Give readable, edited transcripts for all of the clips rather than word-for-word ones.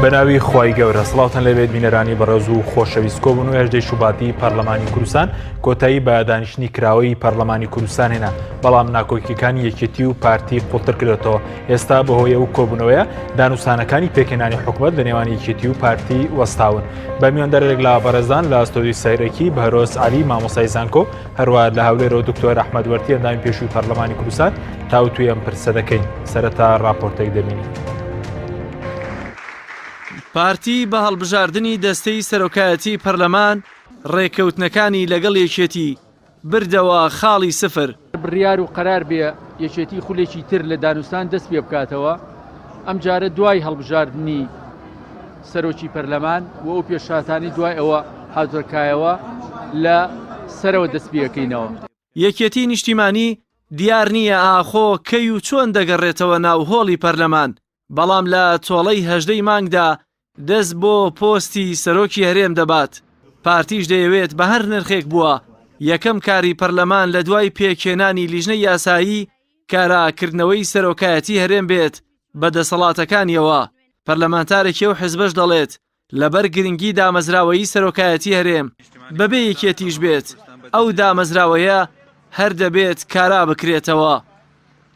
بەناوی خی گەورە سڵاوتان لەبێت بینەرانی بەڕێز و خۆشەویست کۆبوون و هێژدەی شوباتی پەرلەمانی کوردستان کۆتایی بە دانیشتنی کراوەی پەرلەمانی کوردستان هێنا بەڵام ناکۆکیەکانی یەکێتی و پارتی قوڵتر کردێتەوە. ئێستا بەهۆی ئەو کۆبوونەوەیە دانووسانەکانی پێکهێنانی حکوومەت لە نێوان یەکێتی و پارتی وەستاون. بە میواندەرێک لە بەڕێزان لە ئەستۆدیۆی سەیرەکی بەهرۆز عەلی مامۆستای زانکۆ هەروەها لە هەولێرەوە دکتۆر ئەحمەد وەرتی ئەندامی پێشووی پەرلەمانی کوردستان تاوتوی ئەم پرسە دەکەین. سەرەتا ڕاپۆرتێک دەبینین. پارتی بە هەڵبژاردننی دەستەی سەرۆکایەتی پەرلەمان ڕێکەوتنەکانی لەگەڵ یەکێتی بردەوە خاڵی سفر. بڕیار و قەرار بێ یەکێتی خولێکی تر لە دانوستان دەست پێ بکاتەوە ئەم جارە دوای هەڵبژاردننی سەرۆکی پەرلەمان و ئەو پێشاتانی دوای ئەوە هاوتەکایەوە لە سەرەوە دەست پێەکەینەوە. یەکێتی نیشتیمانی دیار نییە ئاخۆ کەی و چۆن دەگەڕێتەوە ناو هۆڵی پەرلەمان، بەڵام لە تۆڵەی هەژدەی مانگدا دەست بۆ پۆستی سەرۆکی هەرێم دەبات. پارتیش دەیەوێت بە هەر نرخێک بووە یەکەم کاری پەرلەمان لە دوای پێکهێنانی لیژنەی یاسایی کاراکردنەوەی سەرۆکایەتی هەرێم بێت بە دەسەڵاتەکانیەوە. پەرلەمانتارێکی و حزبەش دەڵێت لەبەر گرنگی دامەزراوەیی سەرۆکایەتی هەرێم بەبێ یەکێتیش بێت ئەو دامەزراوەیە هەر دەبێت کارا بکرێتەوە.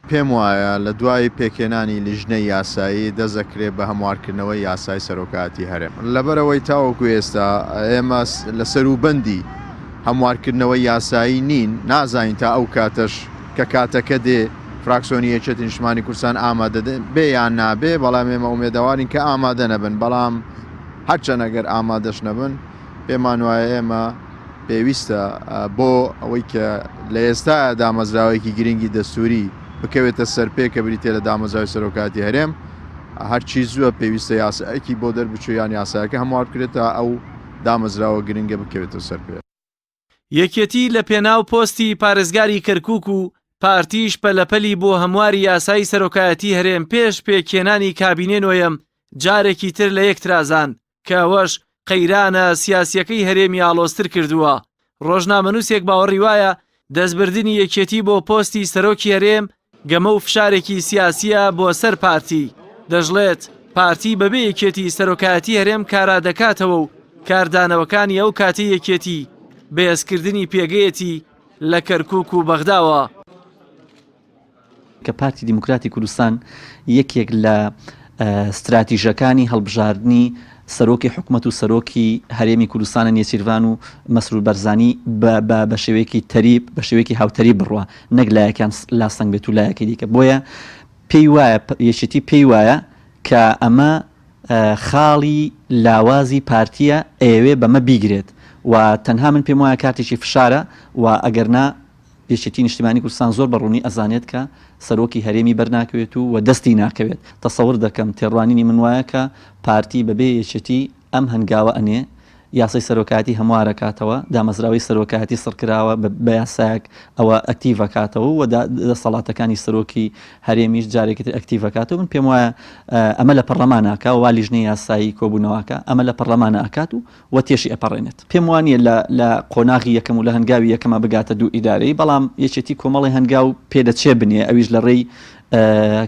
پێم وایە لە دوای پێکهێنانی لیژنەی یاسایی دەزەکرێت بە هەموارکردنەوەی یاسای سەرۆکایەتی هەرێم. لەبەرەوەی تاوەکو ئێستا ئێمە لە سەروبەندی هەموارکردنەوەی یاسایی نین، نازانین تا ئەو کاتەش کە کاتەکە دێ فراکسیۆنی یەکێتی نیشتیمانی کوردستان ئامادە بێ یان نابێ، بەڵام ئێمە ئومێدەوارین کە ئامادە نەبن. بەڵام هەرچەند ئەگەر ئامادەش نەبن پێمان وایە ئێمە پێویستە بۆ ئەوەی کە لە ئێستا دامەزراوەیەکی گرنگی دەستوری بکەوێتە سەرپێ کە بریتێ لە دامەزراوەی سەرۆکایەتی هەرێم هەرچی زووە پێویستە یاسایەکی بۆ دەربچوویان یاسایەکە هەموار بکرێتە ئەو دامەزراوە گرنگە بکەوێتە سەرپێ. یەکێتی لە پێناو پۆستی پارێزگاری کەرکووک و پارتیش پەلەپەلی بۆ هەمواری یاسایی سەرۆکایەتی هەرێم پێش پێکهێنانی کابینێ نوێیەم جارێکی تر لە یەک ترازان کە ئەوەش قەیرانە سیاسیەکەی هەرێمی ئاڵۆزتر کردووە. ڕۆژنامەنووسێک باوەڕی وایە دەستبردنی یەکێتی بۆ پۆستی سەرۆکی هەرێم گەمە و فشارێکی سیاسیە بۆ سەر پارتی. دەژڵێت پارتی بەبێ یەکێتی سەرۆکایەتی هەرێم کارا دەکاتەوە و کاردانەوەکانی ئەو کاتی یەکێتی بەهێزکردنی پێگەیەتی لە کەرکووک و بەغداوە. کە پارتی دیموکراتی کوردستان یەکێک لە استراتیژەکانی هەڵبژاردننی سەرۆکی حکومەت و سەرۆکی هەرێمی کوردستانە نێچیروان و مەسرور بەرزانی بە شێوەیەکی تەریب بە شێوەیەکی هاوتەری بڕوە نەک لایەکان لاسەنگ بێت و لایەکی دیکە. بۆیە پێی وایە یەکێتی پێی وایە کە ئەمە خاڵی لاوازی پارتیە ئەوێ بەمە بیگرێت و تەنها من پێم وایە کاتێکی فشارە و ئەگەرنا یەکێتی نیشتیمانی کوردستان زۆر بەڕوونی ئەزانێت کە سەرۆکی هەرێمی بەرناکەوێت و دەستی ناکەوێت. تەسەور دەکەم تێڕوانینی من وایە کە پارتی بەبێ یەکێتی ئەم هەنگاوە ئەنێ یاسای سەرۆکایەتی هەموارەکاتەوە دامەزراوەی سەرۆکایەتی سڕکراوە بە یاسایەک ئەوە ئەکتیڤەکاتەوە و دەسەڵاتەکانی سەرۆکی هەرێمیش جارێکی تر ئەکتیڤەکاتەوە. من پێم وایە ئەمە لە پەرلەماناکە و لیژنەی یاسایی کۆبوونەوەکە ئەمە لە پەرلەمانە ئەکات و تێشی ئەپەڕێنێت. پێم وانیە لە قۆناغی یەکەم و لە هەنگاوی یەکەمە بگاتە دوو ئیدارەی، بەڵام یەکێتی کۆمەڵی هەنگاو پێدەچێ بنێ ئەویش لە ڕێی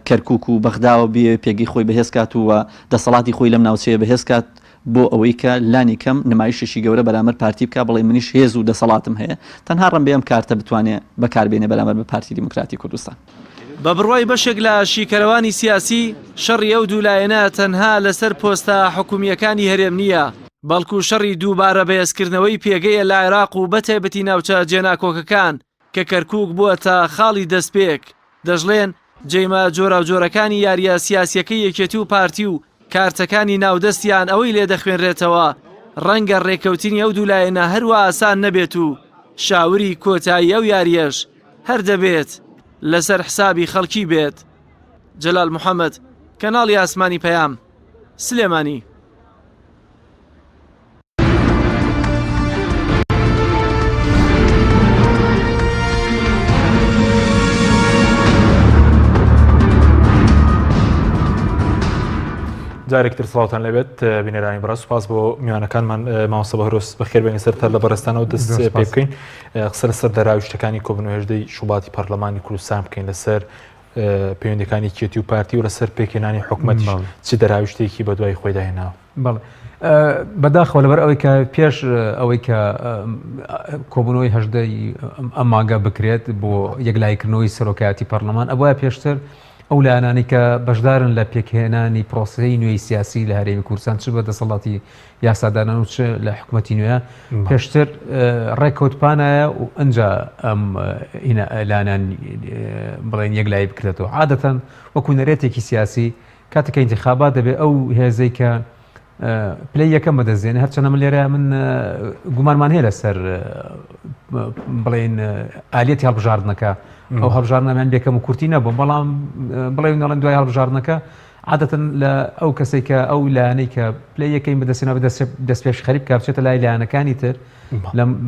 کەرکووک و بەغداوە بێ پێگەی خۆی بەهێزکات و دەسەڵاتی خۆی لەم ناوچەیە بەهێزکات بۆ ئەوەی کە لانی کەم نمایشێکی گەورە بەرامبەر پارتی بکە بڵێ منیش هێز و دەسەڵاتم هەیە. تەنها ڕەن بێ ئەم کارتە بتوانێت بەکاربێنێ بەرامبەر بە پارتی دیموکراتی کوردستان. بە بڕوای بەشێک لە شیکەرەوانی سیاسی شەڕی ئەو دوولایەنە تەنها لەسەر پۆستە حکومیەکانی هەرێم نییە، بەڵکو شەڕی دووبارە بەهێزکردنەوەی پێگەیە لە عێراق و بەتایبەتی ناوچە جێناکۆکەکان کە کەرکووک بووە تا خاڵی دەستپێک. دەژڵێن جێمە جۆرە و جۆرەکانی یاریە سیاسیەکەی یەکێتی و پارتی و کارتەکانی ناودەستیان ئەوەی لێ دەخوێنرێتەوە ڕەنگە ڕێکەوتنی ئەو دوولایەنە هەروە ئاسان نەبێت و شاوری کۆتایی ئەو یاریەش هەر دەبێت لەسەر حسابی خەڵکی بێت. جەلال محەممەد، کەناڵی ئاسمانی پەیام، سلێمانی. جارێکتر سڵاوتان لەبێت بینەرانی بەڕێز، سوپاس بۆ میوانەکانمان مامۆستا بەهرۆز بەخێربێنی سەرتا لە بەڕێستانەوە دەست پێ بکەین. قسە لەسەر دەراوی شتەکانی کۆبوونەوە هێژدەی شوباتی پەرلەمانی کوردستان بکەین لەسەر پەیوەندەکانی کێتی و پارتی و لەسەر پێکێنانی حکوومەتیش چ دەراویشتێکی بە دوای خۆی داهێناوە. بەڵێ بەداخەوە لەبەر ئەوەی کە پێش ئەوەی کە کۆبوونەوەی هەژدەی ئەم مانگە بکرێت بۆ یەکلایکردنەوەی سەرۆکایەتی پەرلەمان ئەوە پێشتر ئەو لایەنانی کە بەشدارن لە پێکهێنانی پرۆسەی نوێی سیاسی لە هەرێمی کوردستان چ بە دەسەڵاتی یاسادانان و چ لە حکوومەتی نوێە پێشتر ڕێککەوتپانایە و ئەنجا ئەم لایەنان بڵێن یەکلایی بکرێتەوە عادەتەن وەکو نەرێتێکی سیاسی کاتێککە ئینتیخابات دەبێت ئەو هێزەی کە پلەی یەکەم بەدەستێنێ هەرچەنە من لێرە من گومانمان هەیە لەسەر بڵێن ئالێتی هەڵبژاردنەکە ئەو هەڵبژاردنەمان بێکەم و کورتی نەبوو بەڵام بڵێن نەڵێن دوای هەڵبژاردنەکە عادەتەن لە ئەو کەسێک کە ئەو لایەنەی کە پلەی یەکەین بەدەستێنە دەست پێش خەریب کە بچێتە لای لایەنەکانی تر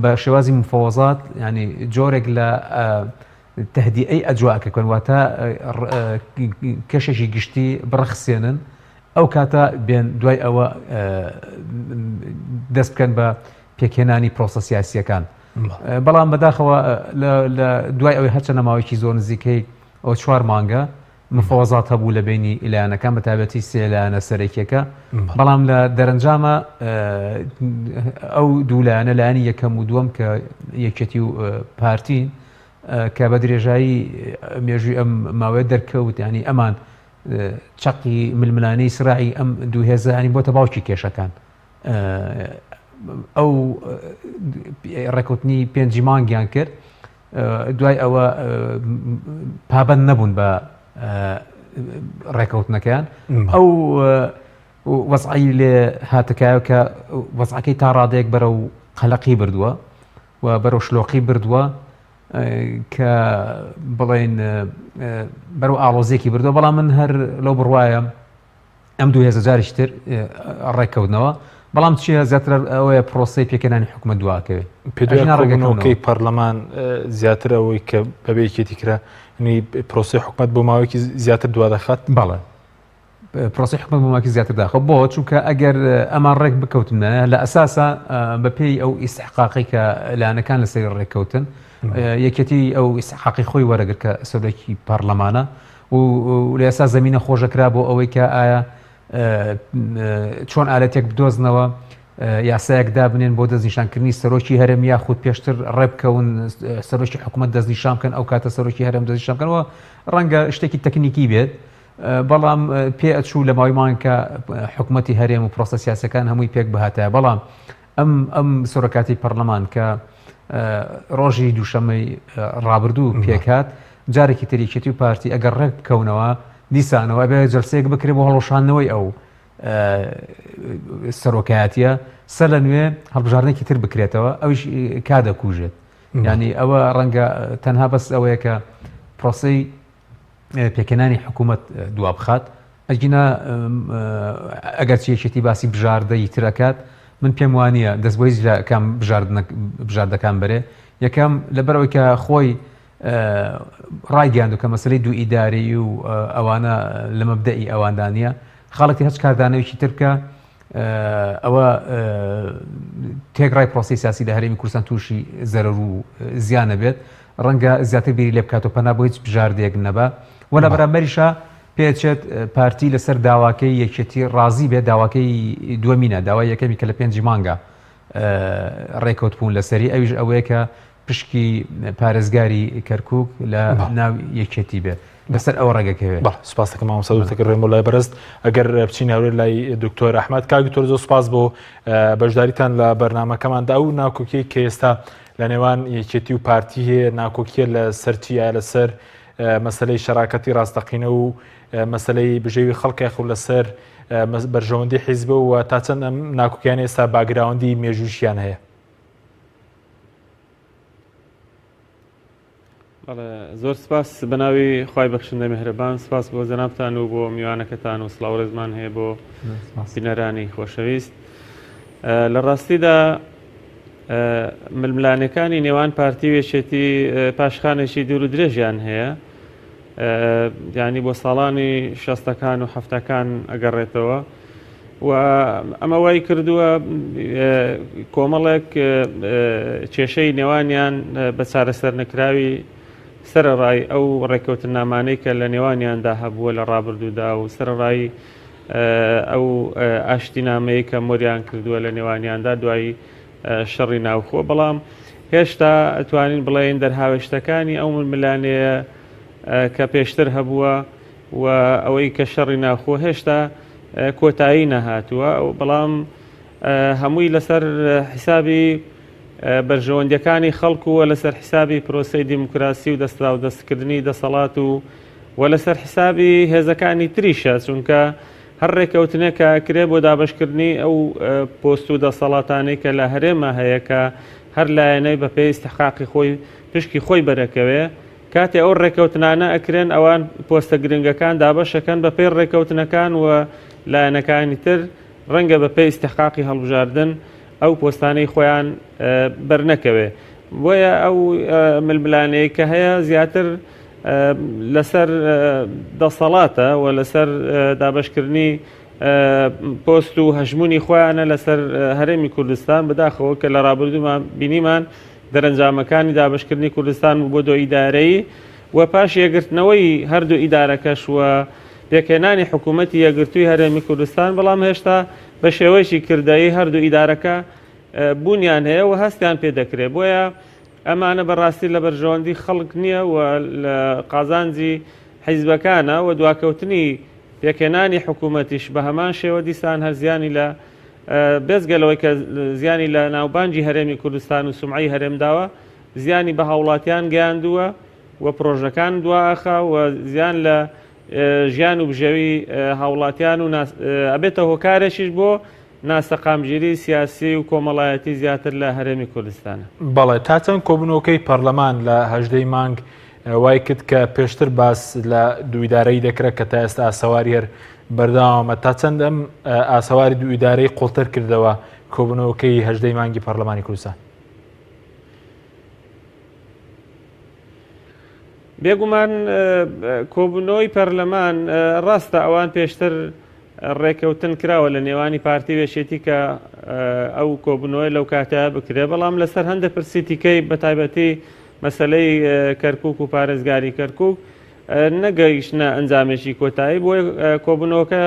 بە شێوازی مفەوەزات ینی جۆرێک لە تهدیئەی ئەجواکە کۆن واتە کەشێکی گشتی بڕەخسێنن ئەو کاتە بێن دوای ئەوە دەست بکەن بە پێکهێنانی پرۆسە سیاسیەکان بەڵام بەداخەوە لە دوای ئەوەی هەرچە نەماوەیەکی زۆر نزیکەی ئەو 4 مانگە مفەوەزات هەبوو لە بینی لایەنەکان بە تایبەتی 3 لایەنە سەرەکیەکە بەڵام لە دەرەنجامە ئەو دوو لایەنە لایەنی یەکەم و دووەم کە یەکێتی و پارتین کە بە درێژایی مێژووی ئەم ماوەیە دەرکەوت ینی ئەمان چەقی ململانەی سراعی ئەم دوو هێزانی بۆتە باوکی کێشەکان ئەو ڕێکوتنی 5 مانگیان کرد دوای ئەوە پابەند نەبوون بە ڕێکەوتنەکەیان ئەو وەزعی لێ هاتەکایە کە وەزعەکەی تا ڕادەیەک بەرەو قەلەقی بردووە و بەرەو شلۆقی بردووە کە بڵێن بەرەو ئاڵۆزێکی بردووە بەڵام من هەر لەو بڕواایە ئەم دوو هێزە جاریش تر ڕێککەوتنەوە بەڵام چیە زیاتر ئەوەیە پرۆسی پێکەنانی حکوومەت دواکەوێت پێداڕێگەکەی پەرلەمان زیاتر ئەوەی کە بەبێکێتی کرا پرۆسی حکوومەت بۆ ماوەیەکی زیاتر دوا دەخات بەڵێ پرۆسی حکوومەت بۆ ماوەیەکی زیاتر داخە بۆ چونکە ئەگەر ئەمان ڕێک بکەوتنە لە ئەساسا بەپێی ئەو ئیستحقاقی کە لایەنەکان لەسەر ڕێککەوتن یەکێتی ئەو ئیستحقاقی خۆی وەرەگرت کە سەرۆکی پەرلەمانە و لە ئێستا زەمینە خۆشەکرا بۆ ئەوەی کە ئایا چۆن ئالەتێک بدۆزنەوە یاسایەک دابنێن بۆ دەستنیشانکردنی سەرۆکی هەرێم یاخود پێشتر ڕێبکەون سەرۆکی حکوومەت دەستنیشان بکەن ئەو کاتە سەرۆکی هەرێم دەستنیشان بکەنەوە ڕەنگە شتێکی تەکنیکی بێت بەڵام پێ ئەچوو لە ماوەیمان کە حکوومەتی هەرێم و پرۆسە سیاسەکان هەمووی پێک بەهاتایە بەڵام ئەم سەرۆکاتی پەرلەمان کە ڕۆژی دووشەمەی ڕابردوو پێکات جارێکی تریکێتی و پارتی ئەگەر ڕێک بکەونەوە دیسانەوە بێ جەلسەیەک بکرێت بۆ هەڵۆشانەوەی ئەو سەرۆکایەتیە سەر لە نوێ هەڵبژاردنێکی تر بکرێتەوە ئەوش کادەکوژێت ینی ئەوە ڕەنگە تەنها بەس ئەوەیە کە پرۆسەی پێکەنانی حکوومەت دوا بخات ئەگینا ئەگەر چیەکێتی باسی بژاردەی ترەکات من پێم وانە دەستبۆی لە کام بژاردەکان بەرێ یەکەم لەبەرەوەی کە خۆی ڕایگەاندوو کە مەسلەی دوو ئیداری و ئەوانە لە مەبدەئی ئەواندانە خاڵەتی هەچ کاردانەوەیکی تر بکە ئەوە تێگڕای پرۆسی سیاسی لە هەرێمی کوردستان تووشی زەرەر و زیانە بێت ڕەنگە زیاتر بیری لێ بکاتەوە پەنا بۆ هیچ بژاردەیەک نەبە وە لە بەرامبەریشە پێچێت پارتی لەسەر داواکەی یەکێتی ڕازی بێت داواکەی دووەمینە داوای یەکەمی کە لە 5 مانگە ڕێکەوت بوون لەسەری ئەویش ئەوەیە کە پشکی پارێزگاری کەرکووک لە ناو یەکێتی بێت بەسەر ئەو ڕێگەکەوێت سپاس دەکەم مامۆستا ڕێم لای بەرست ئەگەر بچین هەورێ لای دکتۆر ئەحمەد کاک تۆر زۆر سپاس بۆ بەشداریتان لە بەرنامەکەماندا ئەو ناکۆکیی کە ئێستا لە نێوان یەکێتی و پارتی هەیە ناکۆکیە لە سەرچیە لەسەر مەسلەی شەراکەتی ڕاستەقینە و مەسلەی بژێوی خەڵکی خو لەسەر بەرژەوەندی حیزب و تا چەند ئەم ناکۆکیان ئێستا باگراوەندی مێژووشیان هەیە. زۆر سپاس بەناوی خوای بەخشندە میهرەبان سپاس بۆ جەنابتان و بۆ میوانەکەتان و سڵاو ڕێزمان هەیە بۆ بینەرانی خۆشەویست. لە ڕاستیدا ململانەکانی نێوان پارتی وێچێتی پاشخانێکی دوور و درێژیان هەیە یعنی بۆ ساڵانی 60ەکان و 70ەکان ئەگەڕێتەوە و ئەمە وای کردووە کۆمەڵێک کێشەی نێوانیان بە چارەسەر نەکراوی سەرڕای ئەو ڕێکەوتن نامانەی کە لە نێوانیاندا هەبووە لە ڕابردوودا و سەرڕای ئەو ئاشتینامەیە کە مۆریان کردووە لە نێوانیاندا دوایی شەڕی ناوخۆ بەڵام هێشتا ئەتوانین بڵێن دەرهاوێشتەکانی ئەو ململانەیە کە پێشتر هەبووە و ئەوەی کە شەڕی ناوخۆ هێشتا کۆتایی نەهاتووە بەڵام هەمووی لەسەر حیسابی بەرژەوەندەکانی خەڵکو و لەسەر حیسابی پرۆسەی دیموکراسی و دەسترا و دەستکردنی دەسەڵات و لەسەر حیسابی هێزەکانی تریشە چونکە هەر ڕێکەوتنێک کە کرێ بۆ دابشکردنی ئەو پۆست و دەسەڵاتانەی کە لە هەرێمە هەیە کە هەر لایەنەی بە پێی استحقاقی خۆی پشکی خۆی بەرەکەوێ کاتێ ئەو ڕێکەوتنانە ئەکرێن ئەوان پۆستە گرنگەکان دابەشەکەن بە پێی ڕێکەوتنەکان و لایەنەکانی تر ڕەنگە بە پێی استحقاقی هەڵبژاردن ئەو پۆستانەی خۆیان بەرنەکەوێ بۆیە ئەو ململانەیە کە هەیە زیاتر لەسەر دەسەڵاتە و لەسەر دابشکردنی پۆست و هەژمونی خۆیانە لەسەر هەرێمی کوردستان بەداخەوە کە لە ڕابردوومان بینیمان دەرەنجامەکانی دابشکردنی کوردستان بۆ دۆ ئیدارەیی و پاش یەگرتنەوەی هەردوو ئیدارەکەش وە پێکهێنانی حکوومەتی یەگرتووی هەرێمی کوردستان بەڵام هێشتا بە شێوەیەکی کردایی هەردوو ئیدارەکە بوونیان هەیە و هەستیان پێ دەکرێت بۆیە ئەمانە بەڕاستی لە بەرژەوەندی خەڵک نییە و لە قازانجی حیزبەکانە و دواکەوتنی پێکهێنانی حکوومەتیش بە هەمان شێوە دیسان هەر زیانی لە بێزگەلەوەی کە زیانی لە ناوبانجی هەرێمی کوردستان و سومعی هەرێمداوە زیانی بە هاوڵاتیان گەیاندووە و پرۆژەکان دواخە و زیان لە ژیان و بژێوی هاوڵاتیان و ئەبێتە هۆکارێکیش بۆ ناسەقامگیری سیاسی و کۆمەڵایەتی زیاتر لە هەرێمی کوردستانە. بەڵێ تا چەند کۆبوونەوەکەی پەرلەمان لە 18 مانگ وای کرد کە پێشتر باس لە دوویدارەی دەکرێت کە تا ئێستا ئاسەواری هەر بەرداوامە تا چەند ئەم ئاسەواری دوویدارەی قوڵتر کردەوە کۆبوونەوەکەی 18 مانگی پەرلەمانی کوردستان. بێگومان کۆبوونەوەی پەرلەمان ڕاستە ئەوان پێشتر ڕێکەوتن کراوە لە نێوانی پارتی وێشێتی کە ئەو کۆبوونەوەی لەو کاتە بکرێ بەڵام لەسەر هەندێک پرسیتیکەی بە تایبەتی مەسلەی کەرکووک و پارێزگاری کەرکووک نەگەیشتە ئەنجامێکی کۆتایی بۆی کۆبوونەوەکە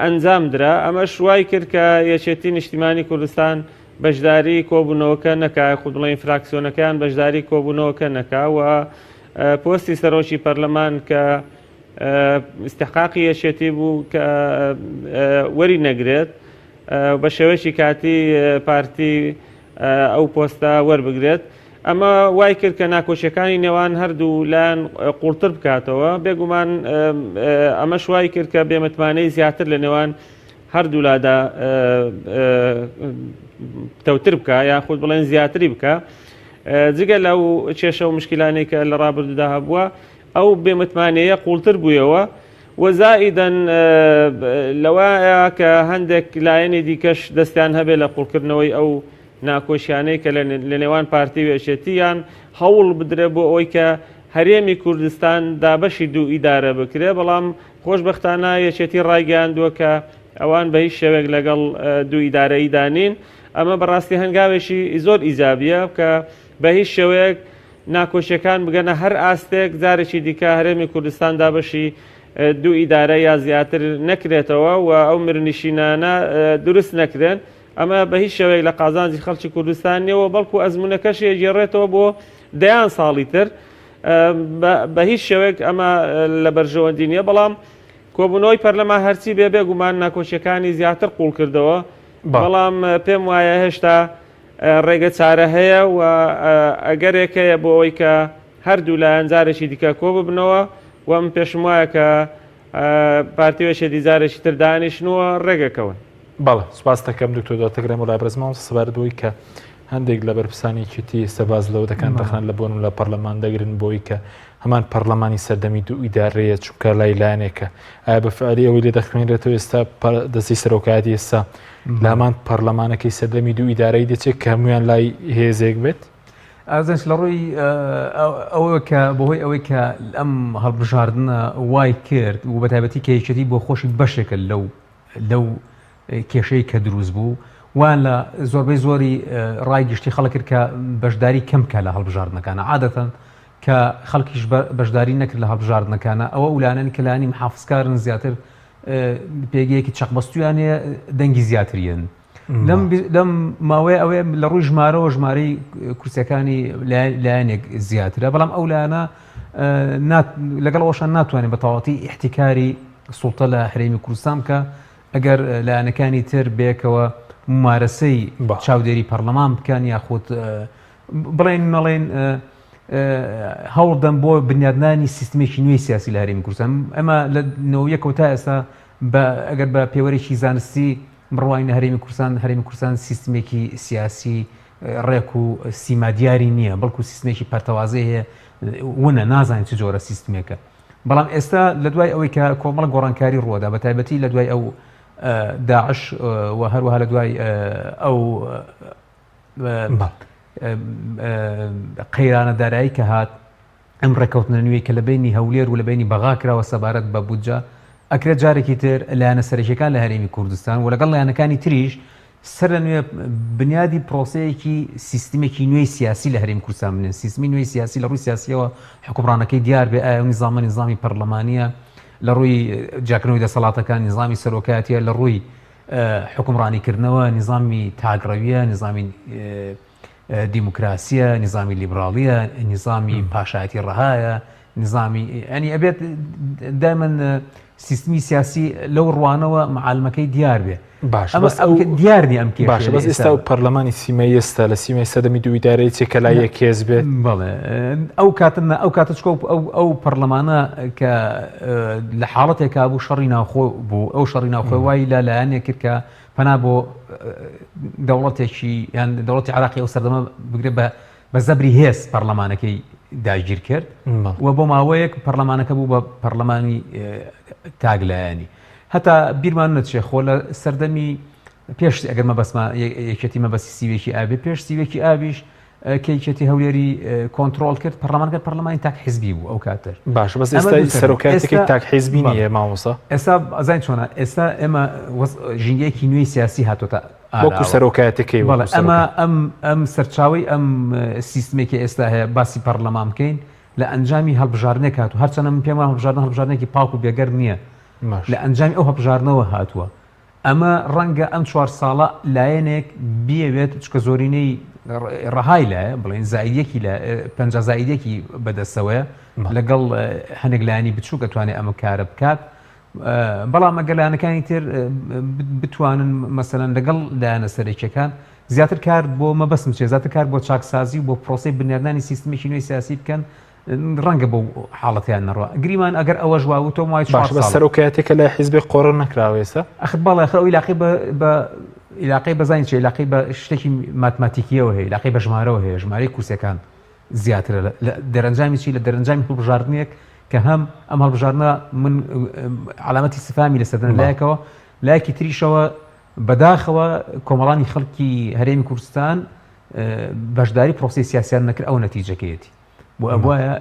ئەنجام درا ئەمە شوای کرد کە یەکێتی نیشتیمانی کوردستان بەشداری کۆبوونەوەکە نەکا خود بڵێن فراکسیۆنەکان بەشداری کۆبوونەوەکە نەکا و پۆستی سەرۆکی پەرلەمان کە استحقاقی یەکێتی بوو کە وەری نەگرێت بە شێوەیەکی کاتی پارتی ئەو پۆستە وەربگرێت ئەمە وای کرد کە ناکۆچیەکانی نێوان هەردوو لایەن قوڵتر بکاتەوە بێگومان ئەمە شوای کرد کە بێمەتمانەی زیاتر لە نێوان هەردوو لادا تەوتر بکە یاخود بڵێن زیاتری بکە جگە لەو کێشە و مشکلانەی کە لە ڕابردوودا هەبووە ئەو بێمەتمانەیە قوڵتر بوویەوە وەزائیدەن لەوایە کە هەندێک لایەنی دیکەش دەستیان هەبێت لە قوڵکردنەوەی ئەو ناکۆشیانەی کە لە نێوان پارتی وێشێتیان هەوڵ بدرێت بۆ ئەوەی کە هەرێمی کوردستان دابەشی دوو ئیدارە بکرێ بەڵام خۆشبەختانە یەکێتی ڕایگەیاندووە کە ئەوان بە هیچ شێوێک لەگەڵ دوو ئیدارەی دانین ئەمە بەڕاستی هەنگاوێکی زۆر ئیجابیە کە بە هیچ شێوەیەک ناکۆشیەکان بگەنە هەر ئاستێک جارێکی دیکە هەرێمی کوردستان دابەشی دوو ئیدارە یا زیاتر نەکرێتەوە و ئەو مرنشینانە دروست نەکرێن ئەمە بە هیچ شێوەیەک لە قازانجی خەڵکی کوردستان نیەوە بەڵکو ئەزمونەکەش گێڕێتەوە بۆ دەیان ساڵی تر بە هیچ شێوەیەک ئەمە لە بەرژەوەندی نییە بەڵام کۆبوونەوەی پەرلەمان هەرچی بێگومان ناکۆچیەکانی زیاتر قوڵ کردەوە بەڵام پێم وایە هێشتا ڕێگە چارە هەیە و ئەگەرێکەیە بۆ ئەوەی کە هەردوو لایەن جارێکی دیکە کۆ ببنەوە و من پێشم وایە کە پارتی وێشێتی جارێکی تر دانیشتنەوە ڕێگەکەون. بەڵێ سوپاس دەکەم دکتۆر دۆتەگرێم و لابرزمەوە سەبار بووی کە هەندێک لە بەرپرسانێکیتی سەباز لەوە دەکەن دەخان لە بۆن و لە پەرلەمان دەگرن بۆی کە هەمان پەرلەمانی سەردەمی دوو ئیدارەیە چونکە لایلانێکە ئایا بە فعلی ئەوەی لێ دەخوێنرێتەوە ئێستا دەستی سەرۆکایەتی ئێستا لە هەمان پەرلەمانەکەی سەردەمی دوو ئیدارەی دەچێت کە هەمویان لای هێزێک بێت؟ ئازانش لە ڕووی ئەوە کە بەهۆی ئەوەی کە ئەم هەڵبژاردنە وای کرد و بە تایبەتی کەیەکێتی بۆ خۆشی بەشێکە لەو کێشەی کە دروست بوو وان لە زۆربەی زۆری ڕای گشتی خەڵک کرد کە بەشداری کەم کە لە هەڵبژاردنەکانە عادەتەن کە خەڵکیش بەشداری نەکرد لە هەڵبژاردنەکانە ئەوە ئولانانی کەلانی محافزکارن زیاتر پێگەیەکی چەقبەستویانەیە دەنگی زیاتریان لەم ماوەیە ئەوەیە لە ڕووی ژمارەوە ژمارەی کورسەکانی لایەنێک زیاترە بەڵام ئەو لایەنە لەگەڵ ئەوشان ناتوانێت بە تەواوەتی ئیحتیکاری سوڵتە لە هەرێمی کوردستان بکە ئەگەر لایەنەکانی تر بێکەوە ممارەسەی چاودێری پەرلەمان بکەن یاخود بڵێن هەوڵدەم بۆ بنیادنانی سیستمێکی نوێی سیاسی لە هەرێمی کوردستان ئەمە لە نەوەیەکەوە تا ئێستا ئەگەر بە پێوەرێکی زانستی بڕواینە هەرێمی کوردستان سیستمێکی سیاسی ڕێک و سیمادیاری نییە بەڵکو سیستمێکی پەرتەوازەی هەیە ونە نازانین چ جۆرە سیستمێکە بەڵام ئێستا لە دوای ئەوەی کە کۆمەڵ گۆڕانکاری ڕۆدا بە تایبەتی لە دوای ئەو داعش و هەروەها لە دوای ئەو قەیرانە دارایی کە هات ئەم ڕێکەوتنە نوێی کە لە بینی هەولێر و لە بینی بەغا کراوە سەبارەت بە بودجە ئەکرێت جارێکی تر لایەنە سەرەکیەکان لە هەرێمی کوردستان و لەگەڵ لایەنەکانی تریش سەر لە نوێ بنیادی پرۆسەیەکی سیستمێکی نوێی سیاسی لە هەرێمی کوردستان بنێن سیستمی نوێی سیاسی لە ڕووی سیاسیەوە حکومڕانەکەی دیار بێ ئایا نیزامی پەرلەمانیە لە ڕووی جاکردنەوەی دەسەڵاتەکان نیزامی سەرۆکایەتیە لە ڕووی حکومڕانیکردنەوە نیزامی تاگڕەویە نیزامی دیموکراسیە نظامی لیبرالیە نظامی پاشایەتی ڕەهایە نظامی ئەنی ئەبێت دایمەن سیستمی سیاسی لەو ڕوانەوە معالمەکەی دیار بێ دیارنی ئەم کێ باشە بەس ئێستا و پەرلەمانی سیمەی ئێستا لە سیمەی سەدەمی دوو ئیدارەی چێکە لای یەک کێز بێت بەڵێ ئەو کاتە چکۆ ئەو پەرلەمانە کە لە حاڵەتێکا بوو شەڕی ناوخۆ بوو ئەو شەڕی ناوخۆی وای لە لایەنێک کرد کە پەنا بۆ دەوڵەتێکی یان دەوڵەتی عراقی ئەو سەردەمە بگرێت بە زەبری هێز پەرلەمانەکەی داگیر کرد و بۆ ماوەیەک پەرلەمانەکە بوو بە پەرلەمانی تاگلایانی هەتا بیرمان نەچێ خۆ لە سەردەمی پێش ئەگەر مەبەسمە یەکێتی مەبەسی سیوێکی ئابێ پێش سیوێکی ئاویش کەیکێتی هەولێری کۆنتترۆل کرد پەرلەمانی تاک حیزبی بوو ئەو کاتر باش بەس ئێستا سەرۆکایەتەکەی تاک حیزبی نیە مامۆستا ئێستا ئەزان چۆنە ئێستا ئێمە ژینگەیەکی نوێی سیاسی هاتۆتە وەکو سەرۆکایەتەکەی ئەم سەرچاوی ئەم سیستمێکی ئێستا هەیە باسی پەرلەمان بکەین لە ئەنجامی هەڵبژارنێک هاتوو هەرچەنە من پێم هەڵبژارنێکی پاک و بێگەر نییە لە ئەنجامی ئەو هەڵبژارنەوە هاتووە ئەمە ڕەنگە ئەم 4 ساڵە لایەنێک بیەوێت چکە زۆرینەی ڕەهای لایە بڵێن زایدێکی لە 50 زایدێکی بەدەستەوەیە لەگەڵ هەنێک لایانی بچوو دەتوانێت ئەمە کارە بکات بەڵام ئەگەر لایەنەکانی تر بتوانن مەسەلەن لەگەڵ لایەنە سەرەکیەکان زیاتر کار بۆ مەبەسم چێ زیاتر کار بۆ چاکسازی و بۆ پرۆسەی بنیادنانی سیستمێکی نوێی سیاسی بکەن ڕەنگە بۆ حاڵەتیان نەڕوە گریمان ئەگەر ئەوە ژواوتۆ وای بە سەرۆکایەتێکە لە حیزبی قۆڕ نەکراوێسە ئەخ بەڵێ خەڵ علاقەی بە علاقەی بەزانین چێ علاقەی بە شتێکی ماتماتیکیەوە هەیە علاقەی بە ژمارەوە هەیە ژمارەی کورسەکان زیاترە لە دەرەنجامی چی لە دەرەنجامی هەڵبژاردنێک کە هەم ئەم هەڵبژاردنە من علامەتی استفهامی لەسەردەن لایەکەوە لایەکی تریشەوە بەداخەوە کۆمەڵانی خەڵکی هەرێمی کوردستان بەشداری پرۆسی سیاسیان نەکرد ئەو نەتیجەکەیەتی بۆ ئەوایە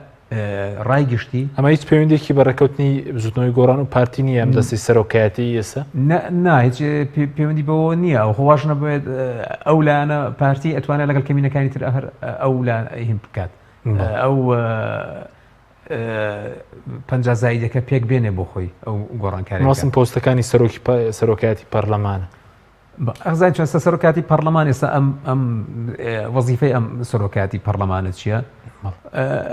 ڕای گشتی ئەمە هیچ پەیوەندێکی بەڕێکەوتنی زوتنەوەی گۆڕان و پارتی نیە ئەم دەستی سەرۆکایەتی ئێستا هیچ پەیوەندی بەوە نییە ئەو خۆواش نەبێت ئەو لایەنە پارتی ئەتوانێت لەگەڵ کەمینەکانی تر هەر ئەو هیم بکات ئەو 50 زایدەکە پێک بێنێ بۆ خۆی ئەو گۆڕانکاری ماسم پۆستەکانی سەرۆکایەتی پەرلەمانە ئەزای چۆن سەرۆکاتی پەرلەمان ئێستا ئەم وەزیفەی ئەم سەرۆکاتی پەرلەمانە چییە؟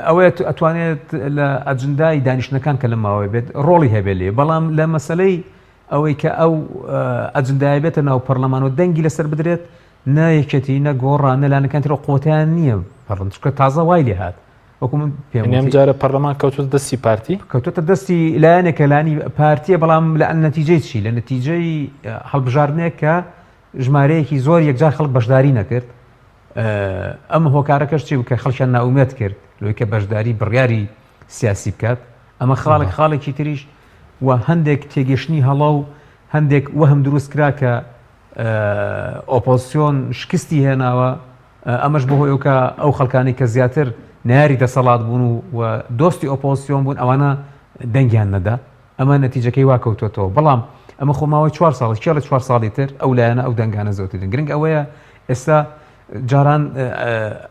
ئەوەیە ئەتوانێت لە ئەجندای دانیشتەکان کە لە ماوەی بێت ڕۆڵی هەبێت لێ بەڵام لە مەسلەی ئەوەی کە ئەو ئەجندای بێتە ناو پەرلەمان و دەنگی لەسەر بدرێت نایەکێتی نە گۆڕان نەلانەکان تر قوتیان نییە پەرڵنچکە تازە وای لێ هات وەکو من پێم جارە پەرلەمان کەوتوتە دەستی پارتی کەوتوتە دەستی لایەنێکە لانی پارتیە بەڵام لە نەتیجەی چی لە نەتیجەی هەڵبژاردنێک کە ژمارەیەکی زۆر یەکجار خەڵک بەشداری نەکرد ئەم هۆکارەکەش چی بکە خەڵکیان ناومێت کرد لەوەی کە بەشداری بڕیاری سیاسی بکات ئەمە خاڵێکی تریش و هەندێک تێگەشتنی هەڵا و هەندێک وەهم دروست کرا کە ئۆپۆزیسیۆن شکستی هێناوە ئەمەش بەهۆی ئەو کە ئەو خەڵکانی کە زیاتر ناری دەسەڵات بوون و دۆستی ئۆپۆزیسیۆن بوون ئەوانە دەنگیان نەدا ئەمە نەتیجەکەی واکەوتوێتەوە بەڵام ئەمە خۆماوەی 4 ساڵی چێ لە 4 ساڵی تر ئەو لایەنە ئەو دەنگانە زەوترن گرنگ ئەوەیە ئێستا جاران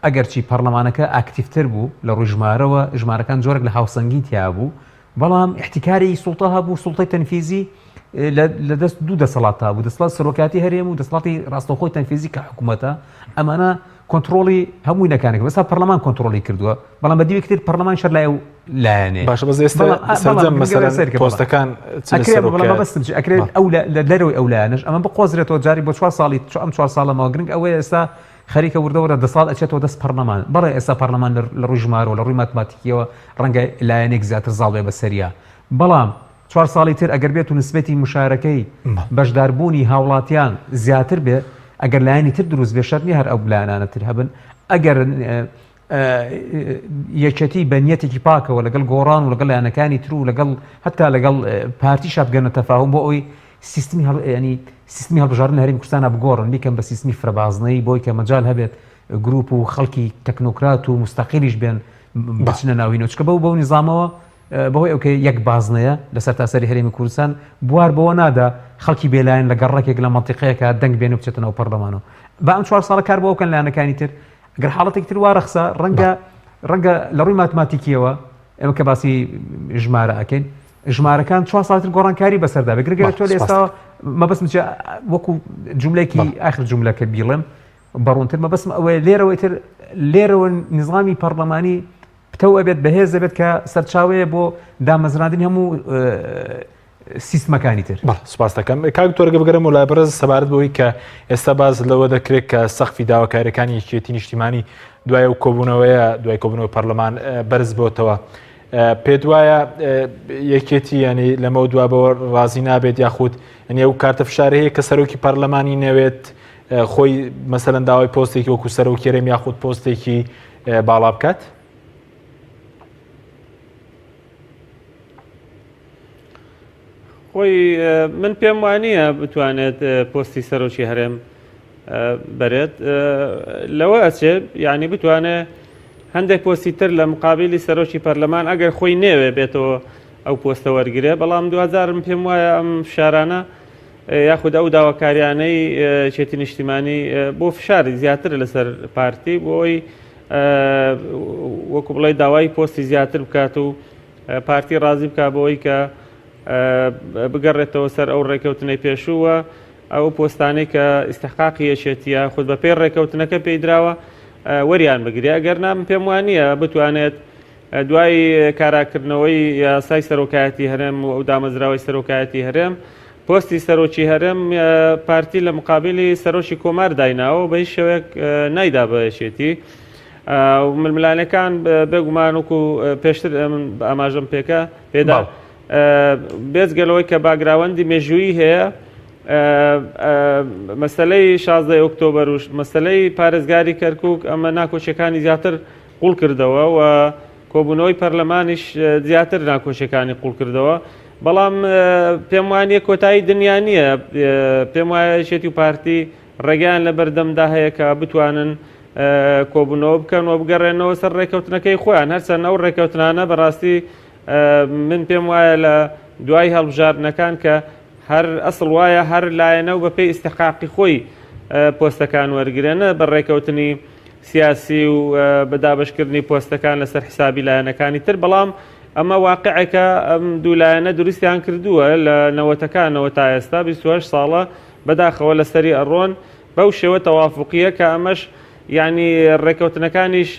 ئەگەرچی پەرلەمانەکە ئاکتیفتر بوو لە ڕووی ژمارەوە ژمارەکان جۆرێک لە هاوسەنگی تیا بوو بەڵام احتیکاری سوڵتە هەبوو سوڵتەی تەنفیزی لە دەست دوو دەسەڵات بوو دەسەڵات سەرۆکاتی هەرێم و دەسەڵاتی ڕاستەوخۆی تەنفیزی کە حکوومەتە ئەمانە کۆنتترۆلی هەمووی نەکانێک بەسا پەرلەمان کۆنتترۆلی کردووە بەڵام بەدیوێکتر پەرلەمان شەر لای و لایەنێ باش بەس ئێستا پۆستەکان ئەکرێت ئەو لە دەرەوەی ئەولایەنش ئەمە بقۆزرێتەوە جاری بۆ 4 ساڵی ئەم 4 ساڵەمەوە گرنگ ئەوەیە ئێستا خەریکە وردەوەرە دەسەڵات ئەچێتەوە دەست پەرلەمان بەڵێ ئێستا پەرلەمان لە ڕووی ژمارەوە لە ڕووی ماتماتیکیەوە ڕەنگە لایەنێک زیاتر زاڵێ بەسەریە بەڵام 4 ساڵی تر ئەگەر بێت و نسبەتی مشارەکەی بەشداربوونی هاوڵاتیان زیاتر بێ ئەگەر لایەنی تر دروست بێ شەر نیە هەر ئەو لایەنانە تر هەبن ئەگەر یەکەتی بە نیەتێکی پاکەوە لەگەڵ گۆڕان و لەگەڵ لایەنەکانی تر و لەگەڵ هەتا لەگەڵ پارتیشا بگەنە تەفاهم بۆ ئەوی سیستمی هەڵبژاردن هەرێمی کوردستانە بگۆڕن بیکەم بە سیستمی فرەبازنەی بۆی کە مەجال هەبێت گروپ و خەڵکی تەکنۆکرات و مستەقیلیش بێن بچنە ناوینەوە چکە بەو نیزامەوە بەهۆی ئەوکە یەک بازنەیە لەسەر تاسەری هەرێمی کوردستان بوار بەوە نادا خەڵکی بێلایەن لە گەڕێکێک لە مەنتیقەیەکە دەنگ بێنە و بچێتەوە پەرلەمانەوە بە ئەم 4 ساڵە کار بۆ ئەوکەن لایەنەکانی تر ئەگەر حاڵەتێک تر وارەخسە ڕەنگە لە ڕووی ماتماتیکیەوە ئێمە کە باسی ژمارە ئەکەین ژمارەکان 4 ساڵتر گۆڕانکاری بەسەردا بگرگە تۆ ئێستا مەبەستم وەکو جملێکی ئاخر جملەکە بیڵێم بەڕوونتر مەبەستم ئەوەیە لێرەوە نیزامی پەرلەمانی پتە ئەبێت بەهێز دەبێت کە سەرچاوەیە بۆ دامەزراندنی هەموو سیستمەکانی تر سوپاس دەکەم کاک تۆرگە بگەرم و لابەرز سەبارەت بۆی کە ئێستا باز لەوە دەکرێت کە سەخفی داواکاریەکانی یەکێتی نیشتیمانی دوای و کۆبوونەوەیە دوای کۆبوونەوەی پەرلەمان بەرز بۆتەوە پێت وایە یەکێتی ینی لەمە دوابەوە ڕازی نابێت یاخود ئەنی ئەو کارتە فشارەیە کە سەرۆکی پەرلەمانی نەوێت خۆی مەسەلەن داوای پۆستێکی وەکو سەرۆکی هەرێم یاخود پۆستێکی باڵا بکات خۆی من پێم وانە بتوانێت پۆستی سەرۆکی هەرێم بەرێت لەوە ئەچێت یعنی بتوانێت هەندێک پۆستی تر لە مقابلی سەرۆکی پەرلەمان ئەگەر خۆی نێوێ بێتەوە ئەو پۆستە وەرگێ بەڵام 2000 پێم وایە ئەم شارانە یاخود ئەو داواکاریانەی چێتی نیشتیمانی بۆ فشاری زیاتر لەسەر پارتی بۆی وەکو بڵێ داوای پۆستی زیاتر بکات و پارتی ڕازی بک بۆی کە بگەڕێتەوە سەر ئەو ڕێکەوتنەی پێشووە ئەو پۆستانەی کە ئیستحقاقی یەکێتیە خود بە پێی ڕێکەوتنەکە پێی درراوە وەریان بگرێ ئەگەر نام پێم وانە بتوانێت دوای کاراکردنەوەی یاسای سەرۆکایەتی هەرێم و ئەو دامەزراوەی سەرۆکایەتی هەرێم پۆستی سەرۆکی هەرێم پارتی لە مقابلی سەرۆکی کۆمار دایناوە بە هیچ شێوەیەک نایدا بە یەکێتی ململانەکان بێگومان وەکو پێشتر ئاماژەم پێکە پێدا بێزگەلەوەی کە باگراوەندی مێژووی هەیە مەسلەی 16 ئۆکتۆبەر و مەسلەی پارێزگاری کەرکووک ئەمە ناکۆچەکانی زیاتر قوڵ کردەوە و کۆبوونەوەی پەرلەمانیش زیاتر ناکۆچەکانی قوڵ کردەوە بەڵام پێم وانە کۆتایی دنیا نییە پێم وایە شێتی و پارتی ڕێگەیان لە بەردەمدا هەیە کە بتوانن کۆبوونەوە بکەن و بگەڕێنەوە سەر ڕێکەوتنەکەی خۆیان هەرچەند ئەو ڕێکەوتنانە بەڕاستی من پێم وایە لە دوای هەڵبژاردنەکان کە هەر ئەسڵ وایە هەر لایەنە و بەپێی ئیستحقاقی خۆی پۆستەکان وەرگرێنە بە ڕێکەوتنی سیاسی و بەدابشکردنی پۆستەکان لەسەر حسابی لایەنەکانی تر بەڵام ئەمە واقعەکە ئەم دوو لایەنە دروستیان کردووە لە نەوەتەکانەوە تا ئێستا 28 ساڵە بەداخەوە لەسەری ئەڕۆن بەو شێوە تەوافقیە کە ئەمەش یعنی ڕێکەوتنەکانیش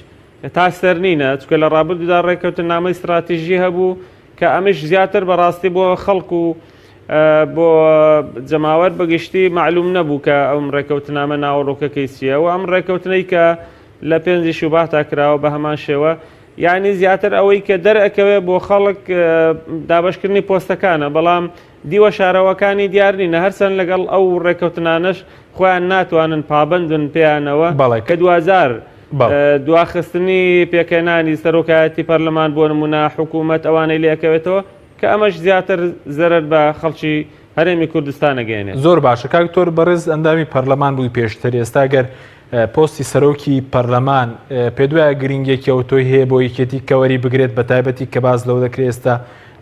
تا سەرنینە چکە لە ڕابردوودا ڕێکەوتن نامەی استراتیژی هەبوو کە ئەمش زیاتر بەڕاستی بۆ خەڵک و بۆ جەماوەر بەگشتی معلوم نەبوو کە ئەم ڕێکەوتنامە ناوەڕۆکەکەی چییە و ئەم ڕێکەوتنەی کە لە پێنجی شوباتا کراوە بە هەمان شێوە یعنی زیاتر ئەوەی کە دەرئەکەوێ بۆ خەڵک دابشکردنی پۆستەکانە بەڵام دیوە شارەوەکانی دیارنینە هەرچەند لەگەڵ ئەو ڕێکەوتنانەش خۆیان ناتوانن پابندن پێیانەوە کە 2000 دواخستنی پێکەنانی سەرۆکایەتی پەرلەمان بۆ نمونە حکوومەت ئەوانەی لێکەوێتەوە کە ئەمەش زیاتر زەرەر بە خەڵکی هەرێمی کوردستانە گەێنێت زۆر باشە کاکتۆر بەڕێز ئەندامی پەرلەمان بووی پێشتر ئێستا گەر پۆستی سەرۆکی پەرلەمان پێدوایە گرنگێکەوە تۆی هەیە بۆ یەکێتی کەوەری بگرێت بە تایبەتی کە باز لەوە دەکرێت ئێستا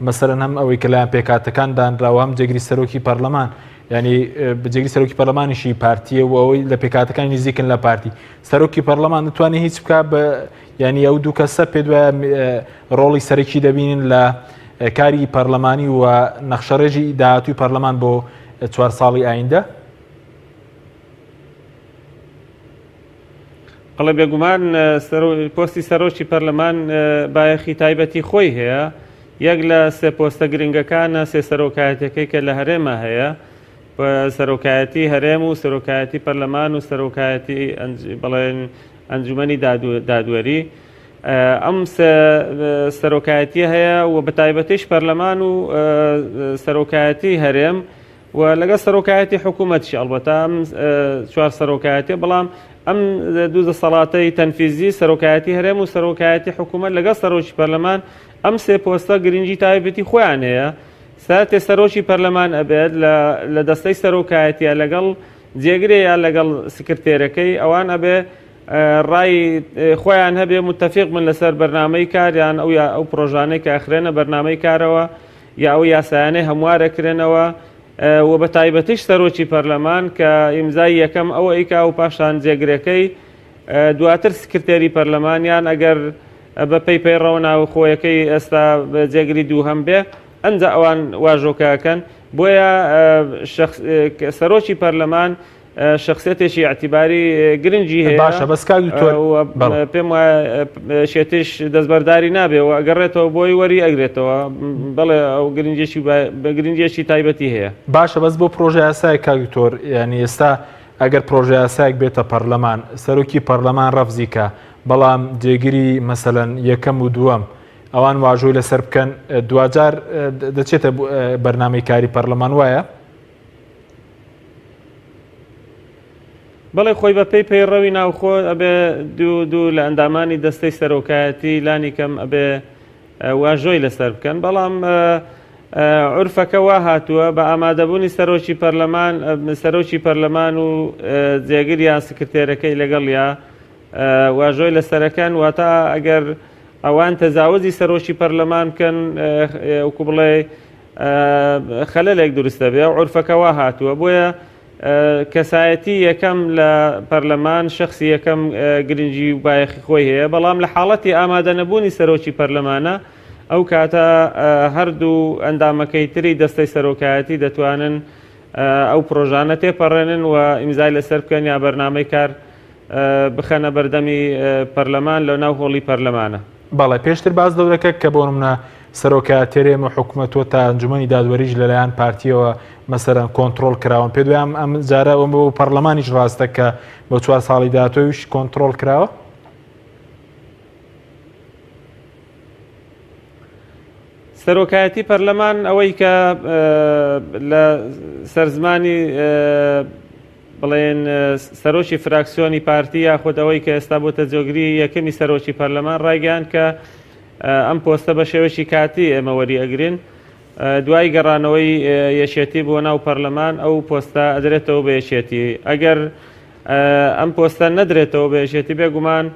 مەسەرەن هەم ئەوەی کە لایەن پێکاتەکان دانراوە هەم جێگری سەرۆکی پەرلەمان ینی بجێگری سەرۆکی پەرلەمانیشی پارتیە و ئەوەی لە پێکاتەکانی نزیکن لە پارتی سەرۆکی پەرلەمان دەتوانێت هیچ بکە بە ینی ئەو دوو کەسە پێ دوایە ڕۆڵی سەرەکی دەبینن لە کاری پەرلەمانی و نەخشەڕێژی داهاتووی پەرلەمان بۆ 4 ساڵی ئایندە. قەڵە بێگومان پۆستی سەرۆکی پەرلەمان بایەخی تایبەتی خۆی هەیە یەک لە سێ پۆستە گرنگەکانە سێ سەرۆکایەتەکەی کە لە هەرێمە هەیە سەرۆکایەتی هەرێم و سەرۆکایەتی پەرلەمان و سەرۆکایەتی بڵێن ئەنجومەنی دادوەری ئەم سەرۆکایەتی هەیە و بە تایبەتیش پەرلەمان و سەرۆکایەتی هەرێم و لەگە سەرۆکایەتی حکوومەتیش ئەڵبەتە ئەم 4 سەرۆکایەتی بەڵام ئەم دوو دەسەڵاتەی تەنفیزی سەرۆکایەتی هەرێم و سەرۆکایەتی حکوومەت لەگە سەرۆکی پەرلەمان ئەم سێ پۆستە گرنگی تایبەتی خۆیان هەیە ساتێ سەرۆکی پەرلەمان ئەبێت لە دەستەی سەرۆکایەتیە لەگەڵ جێگرەیە لەگەڵ سکرتێرەکەی ئەوان ئەبێ ڕای خۆیان هەبێ متتەفیق من لەسەر بەرنامەی کاریان ئەو پرۆژانەی کە ئەخرێنە بەرنامەی کارەوە یا ئەو یاسایانەی هەموارەکرێنەوە و بە تایبەتیش سەرۆکی پەرلەمان کە ئیمزای یەکەم ئەوە ئیکا و پاشان جێگرەکەی دواتر سکرتێری پەرلەمانیان ئەگەر بە پەیپەی ڕەوناو خۆیەکەی ئێستا جێگری دوو هەم بێ ئەنجا ئەوان واژۆکەکەن بۆیە سەرۆکی پەرلەمان شخصێتێکی ئاعتیباری گرنگی هەیە باشە بەسکاوی پێم وایە شێتش دەستبەرداری نابێ و ئەگەڕێتەوە بۆی وەری ئەگرێتەوە بەڵێ ئەو گرنگێکی تایبەتی هەیە. باشە بەس بۆ پرۆژە یاسای کاگتۆر ینی ئێستا ئەگەر پرۆژە یاسایەک بێتە پەرلەمان سەرۆکی پەرلەمان ڕەفزیکە بەڵام جێگیری مەسەلەن یەکەم و دووەم ئەوان واژۆی لەسەر بکەن دوجار دەچێتە بەرنامەی کاری پەرلەمان وایە؟ بەڵێ خۆی بە پێی ڕەوی ناوخۆ ئەبێ دوو لە ئەندامانی دەستەی سەرۆکایەتی لانی کەم ئەبێ واژۆی لەسەر بکەن بەڵام عورفەکە وا هاتووە بە ئامادەبوونی سەرۆکی پەرلەمان و جێگریان سکرتێرەکەی لەگەڵ یا واژۆی لەسەرەکەن واتە ئەگەر ئەوان تەزاوزی سەرۆکی پەرلەمان بکەن وەکو بڵێ خەلەلێک دروستە بێ عورفەکە وا هاتووە بۆیە کەسایەتی یەکەم لە پەرلەمان شخصی یەکەم گرنگی و بایەخی خۆی هەیە بەڵام لە حاڵەتی ئامادە نەبوونی سەرۆکی پەرلەمانە ئەو کاتە هەردوو ئەندامەکەی تری دەستەی سەرۆکایەتی دەتوانن ئەو پرۆژانە تێپەڕێنن و ئیمزای لەسەر بکەن یا بەرنامەی کار بخەنە بەردەمی پەرلەمان لە ناو هۆڵی پەرلەمانە. باڵێ پێشتر باز دەورەکە کە بۆ نمونە سەرۆکایەتێرێم و حکوومەتۆ تا ئەنجومەنی دادوەریش لەلایەن پارتیەوە مەسەرەن کۆنتترۆل کراون پێ دوام ئەم جارە ئەوم بۆ پەرلەمانیش ڕاستە کە بە 4 ساڵی داهاتوویش کۆنتترۆل کراوە؟ سەرۆکایەتی پەرلەمان ئەوەی کە لە سەرزمانی بڵێن سەرۆکی فراکسیۆنی پارتی یاخود ئەوەی کە ئێستا بۆتە جۆگری یەکەمی سەرۆکی پەرلەمان ڕایگەیان کە ئەم پۆستە بە شێوەشی کاتی ئێمە وەری ئەگرین دوای گەڕانەوەی یەشێتی بۆ ناو پەرلەمان ئەو پۆستە ئەدرێتەوە بە یەشێتی ئەگەر ئەم پۆستە نەدرێتەوە بە یەشێتی بێگومان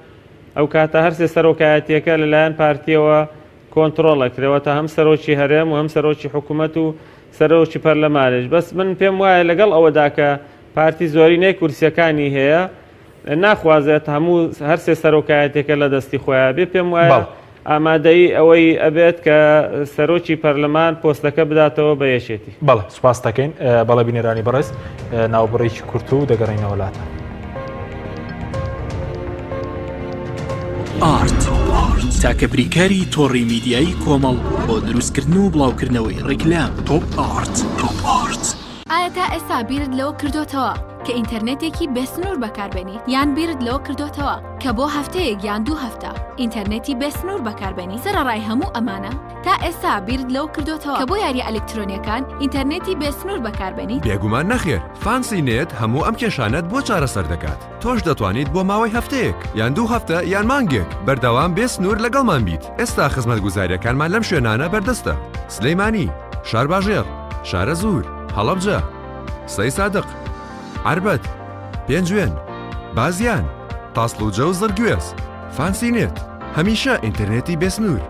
ئەو کاتە هەرسێ سەرۆکایەتیەکە لەلایەن پارتیەوە کۆنتترۆڵەکرێەوە هەم سەرۆکی هەرێم و هەم سەرۆکی حکوومەت و سەرۆکی پەرلەمانش بەس من پێم وایە لەگەڵ ئەوەدا کە پارتی زۆرینەی کورسیەکانی هەیە ناخوازێت هەموو هەرسێ سەرۆکایەتێکە لە دەستی خۆیان بێ پێم وایە ئامادەی ئەوەی ئەبێت کە سەرۆکی پەرلەمان پۆستەکە بداتەوە بە یەشێتی. بەڵێ سوپاس دەکەین بەڵێ بینێرانی بەڕێز ناوبڕێکی کورت و دەگەڕینەوە وڵاتە. ئارت تاکە بریکاری تۆڕی میدیایی کۆمەڵ بۆ دروستکردن و بڵاوکردنەوەی ڕێکلام تۆپ ئارت. ئایا تا ئێستا بیرت لەوە کردوتەوە کە ئینتەرنێتێکی بێسنوور بەکاربێنیت یان بیرت لەوە کردوتەوە کە بۆ هەفتەیەک یان 2 هەفتە ئینتەرنێتی بێسنوور بەکاربێنی سەرەڕای هەموو ئەمانە تا ئێستا بیرت لەوە کردوتەوە کە بۆ یاری ئەلکترۆنیەکان ئینتەرنێتی بێسنوور بەکاربێنیت بێگومان نەخێر فانسی نێت هەموو ئەم کێشانەت بۆ چارەسەر دەکات تۆش دەتوانیت بۆ ماوەی هەفتەیەک یان 2 هەفتە یان مانگێک بەردەوام بێسنوور لەگەڵمان بیت ئێستا خزمەتگوزاریەکانمان لەم شوێنانە بەردەستە سلەیمانی شارباژێر شارە زوور هەڵەبجە سەی سادق عربەت پێنجوێن بازیان تاسڵوجە و زەرگوێز فانسی نێت هەمیشە ئینتەرنێتی بێسنوور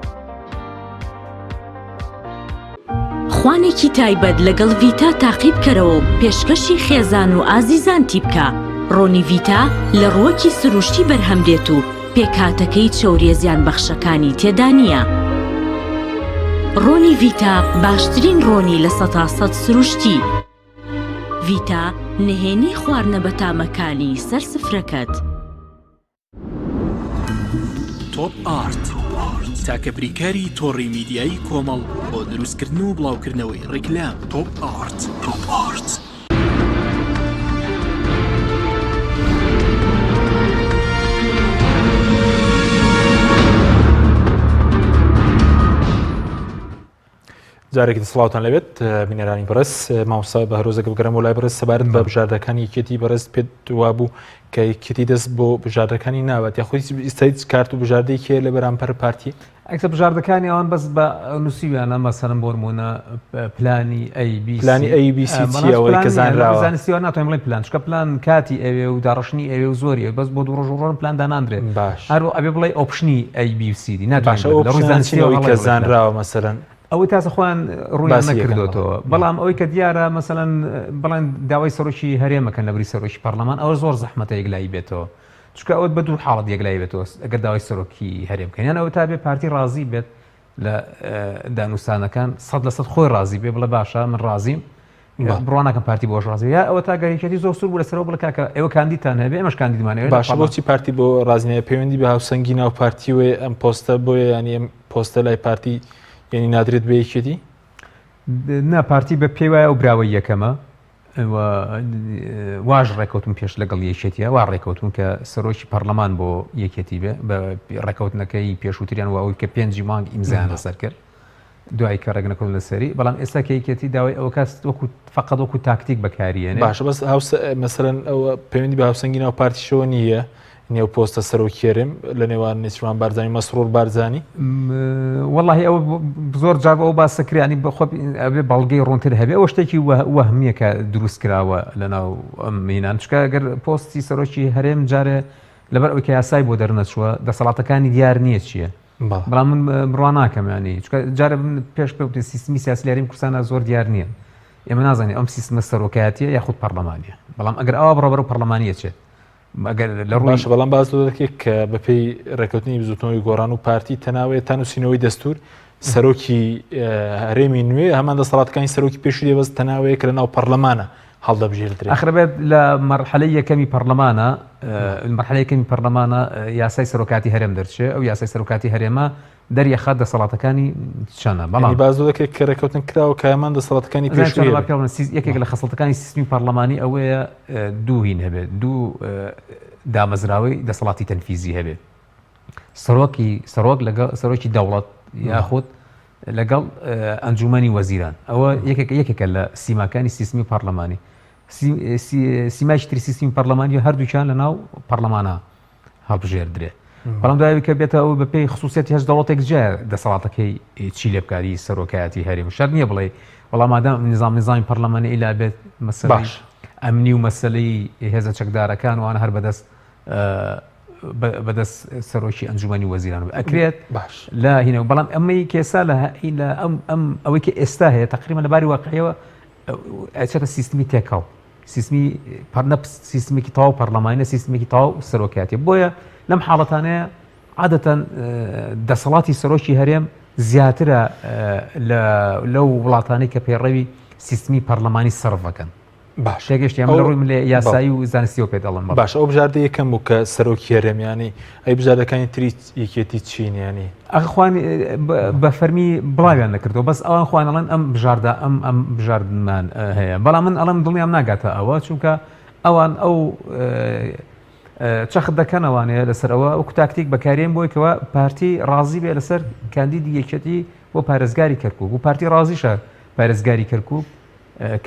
خوانێکی تایبەت لەگەڵ ڤیتا تاقیب کەرەوە پێشکەشی خێزان و ئازیزانتی بکە. ڕۆنی ڤیتا لە ڕووەکی سروشتی بەرهەمدێت و پێکهاتەکەی چەوریە زیان بەخشەکانی تێدا نییە. ڕۆنی ڤیتا باشترین ڕۆنی لە 100% سروشتی. ڤیتا نهێنی خواردنە بەتامەکانی سەر سفرەکەت. تۆپ ئارت تاکە بریکاری تۆڕی میدیایی کۆمەڵ بۆ دروستکردن و بڵاوکردنەوەی ڕیکلام. تۆپ ئارت. جارێکی سڵاوتان لەوێت بینەرانی بەڕست مامۆستا بەهرۆزە گەڵگەرم و لای بەڕست سەبارەت بە بژاردەکانی یەکێتی بەڕست پێت وابوو کە یەکێتی دەست بۆ بژاردەکانی ناوات یا خۆی ئیستایت کارت و بژاردەیەکێ لە بەرامبەر پارتی ئەکسە بژاردەکانی ئەوان بەس بە نووسیویانە مەسەرم بۆ نمونە پلانی ABC ئەوەی کە زانراوە زانستیوان ناتوانین بڵێن پلان چکە پلان کاتی ئەوێ و داڕشنی ئەوێ و زۆریە بەس بۆ دوو ڕۆژ ڕۆژ پلان داناندرێت باش هەروە ئەبێ بڵێ ئۆپشنی ئەیBCD ناتوانین کە زانراوە مەسەرەن ئەوەی تاسە خۆیان ڕوویان نەکردوتەوە بەڵام ئەوەی کە دیارە مەسەلەن بڵێن داوای سەرۆکی هەرێمەکەن لە بری سەرۆکی پەرلەمان ئەوە زۆر زەحمەتە یەکلایی بێتەوە چکە ئەوت بە دوو حاڵەت یەکلایی بێتەوە ئەگەر داوای سەرۆکی هەرێمکەن یان ئەوە تا بێ پارتی ڕازی بێت لە دانوستانەکان 100% خۆی ڕازی بێ بڵێ باشە من ڕازیم بڕوانەکەم پارتی بۆش ڕازی یا ئەوە تا گەریکەتی زۆر سوور بوو لەسەرەوە بڵێ کاکە ئێوە کاندیدتان هەبێ ئێمەش کاندیدمانەوێت باشە بۆچی پارتی بۆ ڕازینەیە پەیوەندی بە هاوسەنگی ناو پارتی وێ ئەم پۆستە بۆیە ینی ئەم پۆستە لای پارتی یعنی نادرێت بە یەکێتی نا پارتی بە پێی وایە ئەو براوەی یەکەمە واژ ڕێکەوتون پێش لەگەڵ یەکێتیە وا ڕێکەوتون کە سەرۆکی پەرلەمان بۆ یەکێتی بێ بە ڕێکەوتنەکەی پێشووتریان ئەوەی کە 5 مانگ ئیمزایان لەسەر کرد دوای کە ڕێگنەکەون لەسەری بەڵام ئێستا کە یەکێتی داوای ئەوە کەس وەکو فقط وەکو تاکتیک بەکارێنێ باشە بەس مەسەرەن ئەوە پەیوەندی بە هاوسەنگی ناو پارتیشەوە نییە نێو پۆستە سەرۆکێرم لە نێوان نێچوان بارزانانی مەسرۆر بارزانی واللهی ئەوە زۆر جار ئەو باسەکرانی بەخۆ ئەبێ بەڵگەی ڕوونتر هەبێ ئەوە شتێکی وەهمیە کە دروست کراوە لەناو ئەم مینان چکە گەر پۆستی سەرۆکی هەرێم جارێ لەبەر ئەوەی کە یاسای بۆ دەرنەچووە دەسەڵاتەکانی دیار نییە چییە بەڵام من بڕوان ناکەمانی چکە جارە پێش پێ سیستمی سیاسی لە هەرێمی کوردستانە زۆر دیار نییە ئێمە نازانین ئەم سیستمە سەرۆکایەتیە یاخود پەرلەمانیە بەڵام ئەگەر ئەوە بڕۆبەر و پەرلەمانیە چێت لە ڕۆژ بەڵام باز دەکێت کە بەپێی ڕێکەوتنی بزوتنەوەی گۆڕان و پارتی تەناوێت تا نووسینەوەی دەستور سەرۆکی هەرێمی نوێ هەمان دەسەڵاتەکانی سەرۆکی پێشوو دێبەست تەناوەیە کە لە ناو پەرلەمانە هەڵدەبژێردرێت ئەخربێت لە مەرحەلەی یەکەمی پەرلەمانە مەرحەلەی یەکەمی پەرلەمانە یاسای سەرۆکاتی هەرێم دەرچێت ئەو یاسای سەرۆکاتی هەرێمە دەریەخات دەسەڵاتەکانی چەنە بەڵام باز دەکێت کە ڕێکەوتن کراوە کە هەمان دەسەڵاتەکانی پێشوو یەکێک لە خەسڵەتەکانی سیستمی پەرلەمانی ئەوەیە دوو هین هەبێت دوو دامەزراوەی دەسەڵاتی تەنفیزی هەبێت سەرۆک لەگەڵ سەرۆکی دەوڵەت یاخود لەگەڵ ئەنجومەنی وەزیران ئەوە یەکێکە لە سیماکانی سیستمی پەرلەمانی سیمایشی تری سیستمی پەرلەمانی هەردووچیان لە ناو پەرلەمانە هەڵبژێردرێت بەڵام دوای کە بێتەوە بە پێی خصوصیەتی هەش دەوڵەتێک جێ دەسەڵاتەکەی چی لێبکاری سەرۆکایەتی هەرێم شەر نییە بڵێ وەڵام مادام نظامی پەرلەمانی ئیلا بێت باش ئەمنی و مەسلەی هێزە چەکدارەکان وانە هەر بەدەست سەرۆکی ئەنجومەنی وەزیران ئەکرێت باش لا هینە بەڵام ئەمەی کێسا لە ئەم ئەوەی کە ئێستا هەیە تقریبا لەباری واقعیەوە ئەچێتە سیستمی تێکەڵ سیستمی سیستمێکی تەواو پەرلەمانیە سیستمێکی تەواو سەرۆکیاتی بۆیە لەم حاڵەتانەیە عادەتەن دەسەڵاتی سەرۆکی هەرێم زیاترە لەو وڵاتانەی کە پێڕەوی سیستمی پەرلەمانی سەرڤەکەن باش شێگەشتی ئەم لە ڕووی لێ یاسایی و زانستیەوە پێ دەڵم باش ئەو بژاردە یەکەم بوو کە سەرۆکی هەرێمیانی ئەی بژاردەکانی تری یەکێتی چینیانی ئەخوان بە فەرمی بڵاویان نەکردەوە بەس ئەوان خوان ئەڵێن ئەم بژاردە ئەم بژاردنمان هەیە بەڵام من ئەڵم دڵنیام ناگاتە ئەوە چونکە ئەوان ئەو چەخت دەکەنەوانەیە لەسەر ئەوە ئەو تاکتیک بەکارێن بۆیکەوە پارتی ڕازی بێ لەسەر کاندیدی یەکێتی بۆ پارێزگاری کەرکووک و پارتی ڕازیشە پارێزگاری کەرکووک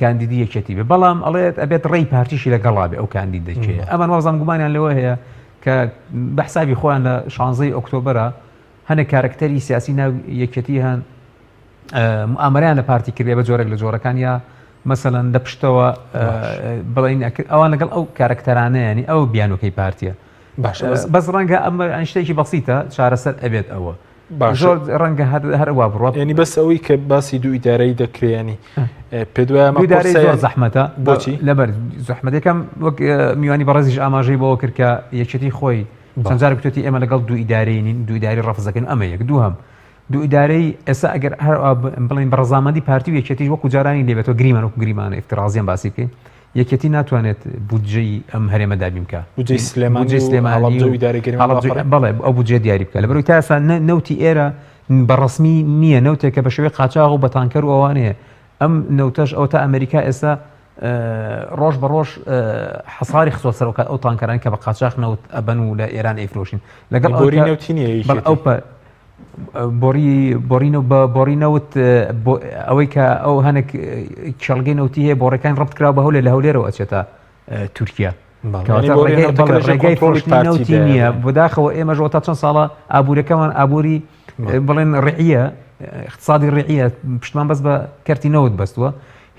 کاندیدی یەکێتی بێ بەڵام ئەڵێت ئەبێت ڕێی پارتیشی لەگەڵا بێ ئەو کاندیدەکێ ئەمان وەزان گومانیان لەوە هەیە کە بە حسابی خۆیان لە 16 ئۆکتۆبەرە هەنێک کارکتەری سیاسی ناو یەکێتی هەن ئامەریان لە پارتی کردێ بە جۆرێک لە جۆرەکان یا مەسەلەن لە پشتەوە بڵین ئەوان لەگەڵ ئەو کارکتەرانەیەنی ئەو بیانۆکەی پارتیە باش بەس ڕەنگە ئەمە ئەنشتێکی بەسیتە چارەسەر ئەبێت ئەوە زۆر ڕەنگە هەروە بڕات ینی بەس ئەوەی کە باسی دوو ئیدارەی دەکرێنی پێ دوایە زۆر زەحمەتە بۆچی لەبەر زەحمەتەکەم وەک میوانی بەڕێزیش ئاماژەی بەوە کرد کە یەکێتی خۆی چەندجار گوتوتی ئێمە لەگەڵ دوو ئیدارەیەین دوو ئیداری ڕەفزەکەن ئەمە یەک دووهەم دوو ئیدارەی ئێستا ئەگەر هەر بڵین بەڕەزامەندی پارتی و یەکێتی وەکو جارانی لێبێتەوە گریمان وەکو گریمانە ئفترازیان باسی بکەین یەکێتی ناتوانێت بودجەی ئەم هەرێمە دابی بکە بودجەی سلێمانی بەڵێ ئەو بودجێ دیاری بکە لەبەرەوەی تا ئێستا نەوتی ئێرە بەڕسمی نییە نەوتێکە بە شێوەی قاچاغ و بەتانکەر و ئەوانەیە ئەم نەوتەش ئەو تا ئەمریکا ئێستا ڕۆژ بە ڕۆژ حەساری خسۆ سەرۆکە ئەو تانکەران کە بە قاچاق نەوت ئەبەن و لە ئێران ئەیفرۆشین لەگەڵ بۆری نەوتینە ئەو بۆری نەوت ئەوەی کە ئەو هەنێک کێڵگەی نەوتی هەیە بۆڕێکان ڕەت کرا بە هەولێ لە هەولێرەوە ئەچێتە تورکیا ڕێگەی نەوتی نییە بەداخەوە ئێمەژەوە تا چەند ساڵە ئابوورەکەمان ئابووری بڵێن ڕێعیە اقتصادی ڕێعیە پشتمان بەس بە کەرتی نەوت بەستووە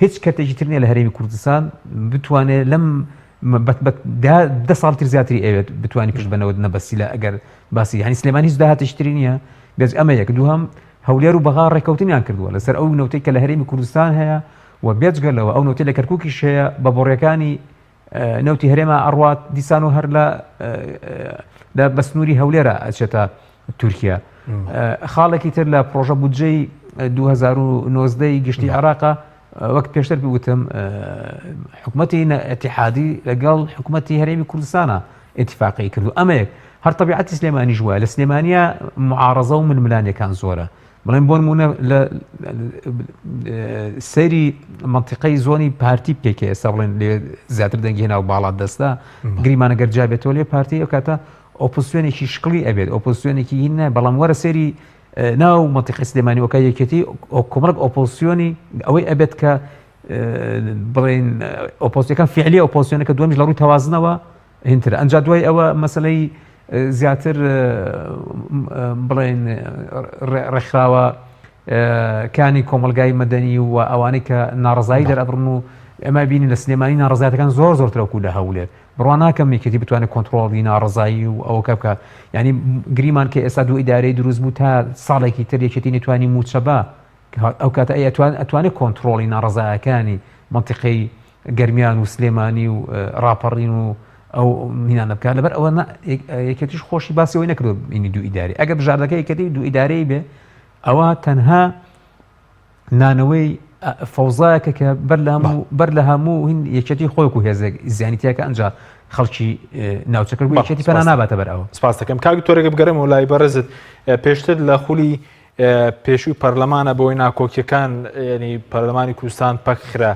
هیچ کەتێکی تر نیە لە هەرێمی کوردستان بتوانێت لەم دە ساڵ تر زیاتری ئەوێت بتوانانی پشت بنەوت نەبەسی لە ئەگەر باسی هەنی سلێمانی هیچ داهاتشتری نییە بێت ئەمە یەک دووهەم هەولێر و بەغا ڕێکەوتنیان کردووە لەسەر ئەو نەوتەی کە لە هەرێمی کوردستان هەیە و بێجگەلەوە ئەو نەوتەی لە کەرکووکیش هەیە بە بۆڕیەکانی نەوتی هەرێمە ئەڕوات دیسان و هەر لە بەسنووری هەولێرە ئەچێتە تورکیا خاڵێکی تر لە پرۆژە بودجەی 2019 گشتی عێراقا وەک پێشتر بوتم حکوومەتی ئەتیحادی لەگەڵ حکوومەتی هەرێمی کوردستانە ئێتیفاقی کردو ئەمەیەک هەر طبیعەتی سلێمانی ژووە لە سلێمانیا معارەزە و ململانیەکان زۆرە بڵێن بۆ نمونە لە سەیری منتیقەی زۆنی پارتی پێکێ ئێستا بڵێن لێ زیاتر دەنگهێنا و باڵات دەستا گریمانە گەر جابێتەوە لێ پارتی ئەو کاتە ئۆپۆزیسیۆنێکی شقلی ئەبێت ئۆپۆزیسیۆنێکی هین نە بەڵام وەرە سەیری ناو منتیقەی سلێمانی وەکە یەکێتی کۆمەڵک ئۆپۆزیسیۆنی ئەوەی ئەبێت کە بڵێن ئۆپۆزیسیۆنەکان فعلی ئۆپۆزیسیۆنەکە دووەمیش لە ڕووی تەوازنەوە هینترە ئەنجا دوای ئەوە مەسەلەی زیاتر بڵێن ڕێکخراوە کانی کۆمەلگای مەدەنی و ئەوانەی کە ناڕزایی دەرئەبڕن و ئەمە بینی لە سلێمانی ناڕزایەتەکان زۆر زۆرترەکو لە هەولێر بڕوان ناکەم یەکێتی بتوانێت کۆنتترۆڵی ناڕزایی و ئەوە بکە ینی گریمان کە ئێستا دوو ئیدارەی دروست بوو تا ساڵێکی تر یەکێتی نتوانی موچەبا ئەو کاتە ئەتوانێت کۆنتترۆڵی ناڕزایەکانی منتیقەی گەرمیان و سلێمانی و ڕاپەڕین و ئەو مینانە بکات لەبەر ئەوە یەکێتیش خۆشی باسیەوەی نەکردو بینی دوو ئیداری ئەگە بژاردەکە یەکێتی دوو ئیدارەی بێ ئەوە تەنها نانەوەی فەوزایەکە کە بەر لە هەموو هین یەکێتی خۆی و هێزێک زیانیتیەکە ئەنجا خەڵکی ناوچەکە بوو یەکێتی پەنا ناباتە بەر ئەوە سپاس دەکەم کاک تۆرەگە بگەڕێم و لای بەڕێزت پێشتر لە خولی پێشووی پەرلەمانە بۆی ناکۆکیەکان ینی پەرلەمانی کوردستان پەکخرا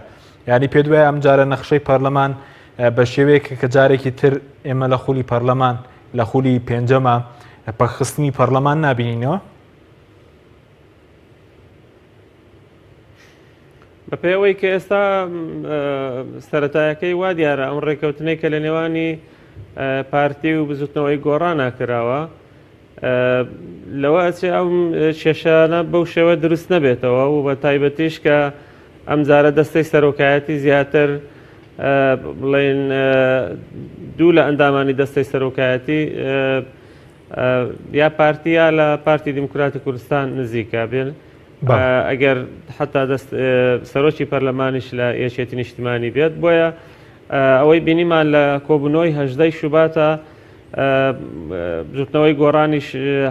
ینی پێ دوای ئەم جارە نەخشەی پەرلەمان بە شێوەیەکە کە جارێکی تر ئێمە لە خولی پەرلەمان لە خولی پێنجەمە پەخستنی پەرلەمان نبینینەوە بە پێوەی کە ئێستا سەرەتایەکەی وا دیارە ئەم ڕێکەوتنەی کە لە نێوانی پارتی و بزوتنەوەی گۆڕانە کراوە لەوە ئەچێ ئەم کێشانە بەو شێوە دروست نەبێتەوە و بە تایبەتیش کە ئەم جارە دەستەی سەرۆکایەتی زیاتر بڵێن دوو لە ئەندامانی دەستەی سەرۆکایەتی یا پارتیا لە پارتی دیموکراتی کوردستان نزیکە بێن ئەگەر حتا سەرۆکی پەرلەمانیش لە یەکێتی نیشتیمانی بێت بۆیە ئەوەی بینیمان لە کۆبوونەوەی هەژدەی شوباتە بزوتنەوەی گۆڕانیش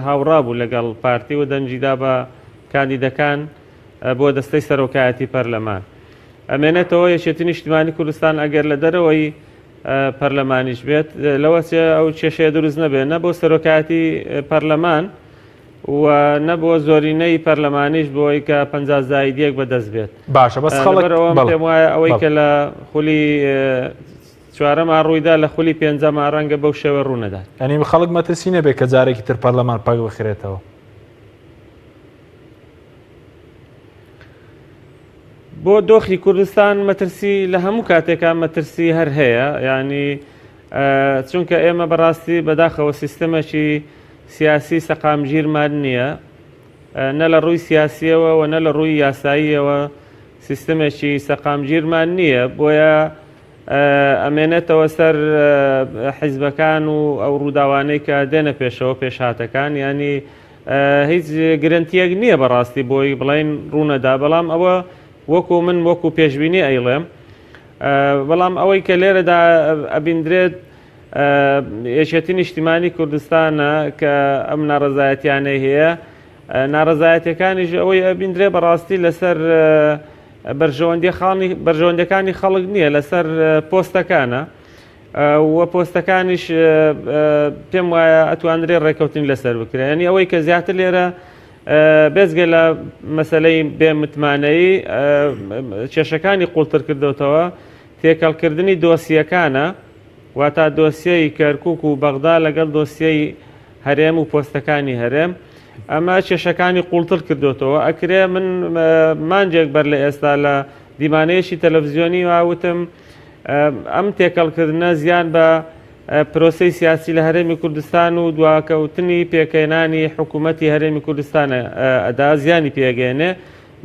هاوڕا بوو لەگەڵ پارتی و دەنجیدا بە کاندیدەکان بۆ دەستەی سەرۆکایەتی پەرلەمان ئەمێنێتەوە یەکێتی نیشتیمانی کوردستان ئەگەر لە دەرەوەی پەرلەمانیش بێت لەوە ئەو کێشەیە دروست نەبێت نە بۆ سەرۆکایەتی پەرلەمان و نەبووە زۆرینەی پەرلەمانیش بۆی کە 50 زایدیەک بەدەست بێت باشە بەس خەڵەوە پێم وایە ئەوەی کە لە خولی چوارەما ڕوویدا لە خولی پێنجەما ڕەنگە بەو شێوە ڕوونەدات ئەنی خەڵک مەترسی نەبێت کە جارێکی تر پەرلەمان پاک بخرێتەوە بۆ دۆخی کوردستان مەترسی لە هەموو کاتێکان مەترسی هەر هەیە ینی چونکە ئێمە بەڕاستی بەداخەوە سیستەمێکی سیاسی سەقامگیرمان نییە نە لە ڕووی سیاسیەوە و نە لە ڕووی یاساییەوە سیستەمێکی سەقامگیرمان نییە بۆیە ئەمێنێتەوە سەر حیزبەکان و ئەو ڕووداوانەی کە دێنە پێشەوە پێشهاتەکان ینی هیچ گرنتیەک نییە بەڕاستی بۆی بڵین ڕوونەدا بەڵام ئەوە وەکو من وەکو پێشبینی ئەیڵێم بەڵام ئەوەی کە لێرەدا ئەبیندرێت یەکێتی نیشتیمانی کوردستانە کە ئەم ناڕەزایەتیانەی هەیە ناڕەزایەتەکانیش ئەوەی ئەبیندرێ بەڕاستی لەسەر بەرژەوەندەکانی خەڵک نییە لەسەر پۆستەکانە وە پۆستەکانیش پێم وایە ئەتوانرێ ڕێکەوتنی لەسەر بکرێن ینی ئەوەی کە زیاتر لێرە بێزگە لە مەسلەی بێمتمانەیی کێشەکانی قوڵتر کردوتەوە تێکەڵکردنی دۆسیەکانە واتە دۆسیەی کەرکووک و بەغدا لەگەڵ دۆسیەی هەرێم و پۆستەکانی هەرێم ئەمە کێشەکانی قوڵتر کردوتەوە ئەکرێ من مانجێک بەر لە ئێستا لە دیمانەیەشی تەلەڤیزیۆنی واوتم ئەم تێکەڵکردنە زیان بە پرۆسەی سیاسی لە هەرێمی کوردستان و دواکەوتنی پێکەێنانی حکوومەتی هەرێمی کوردستانە ئەدا زیانی پێگەێنێ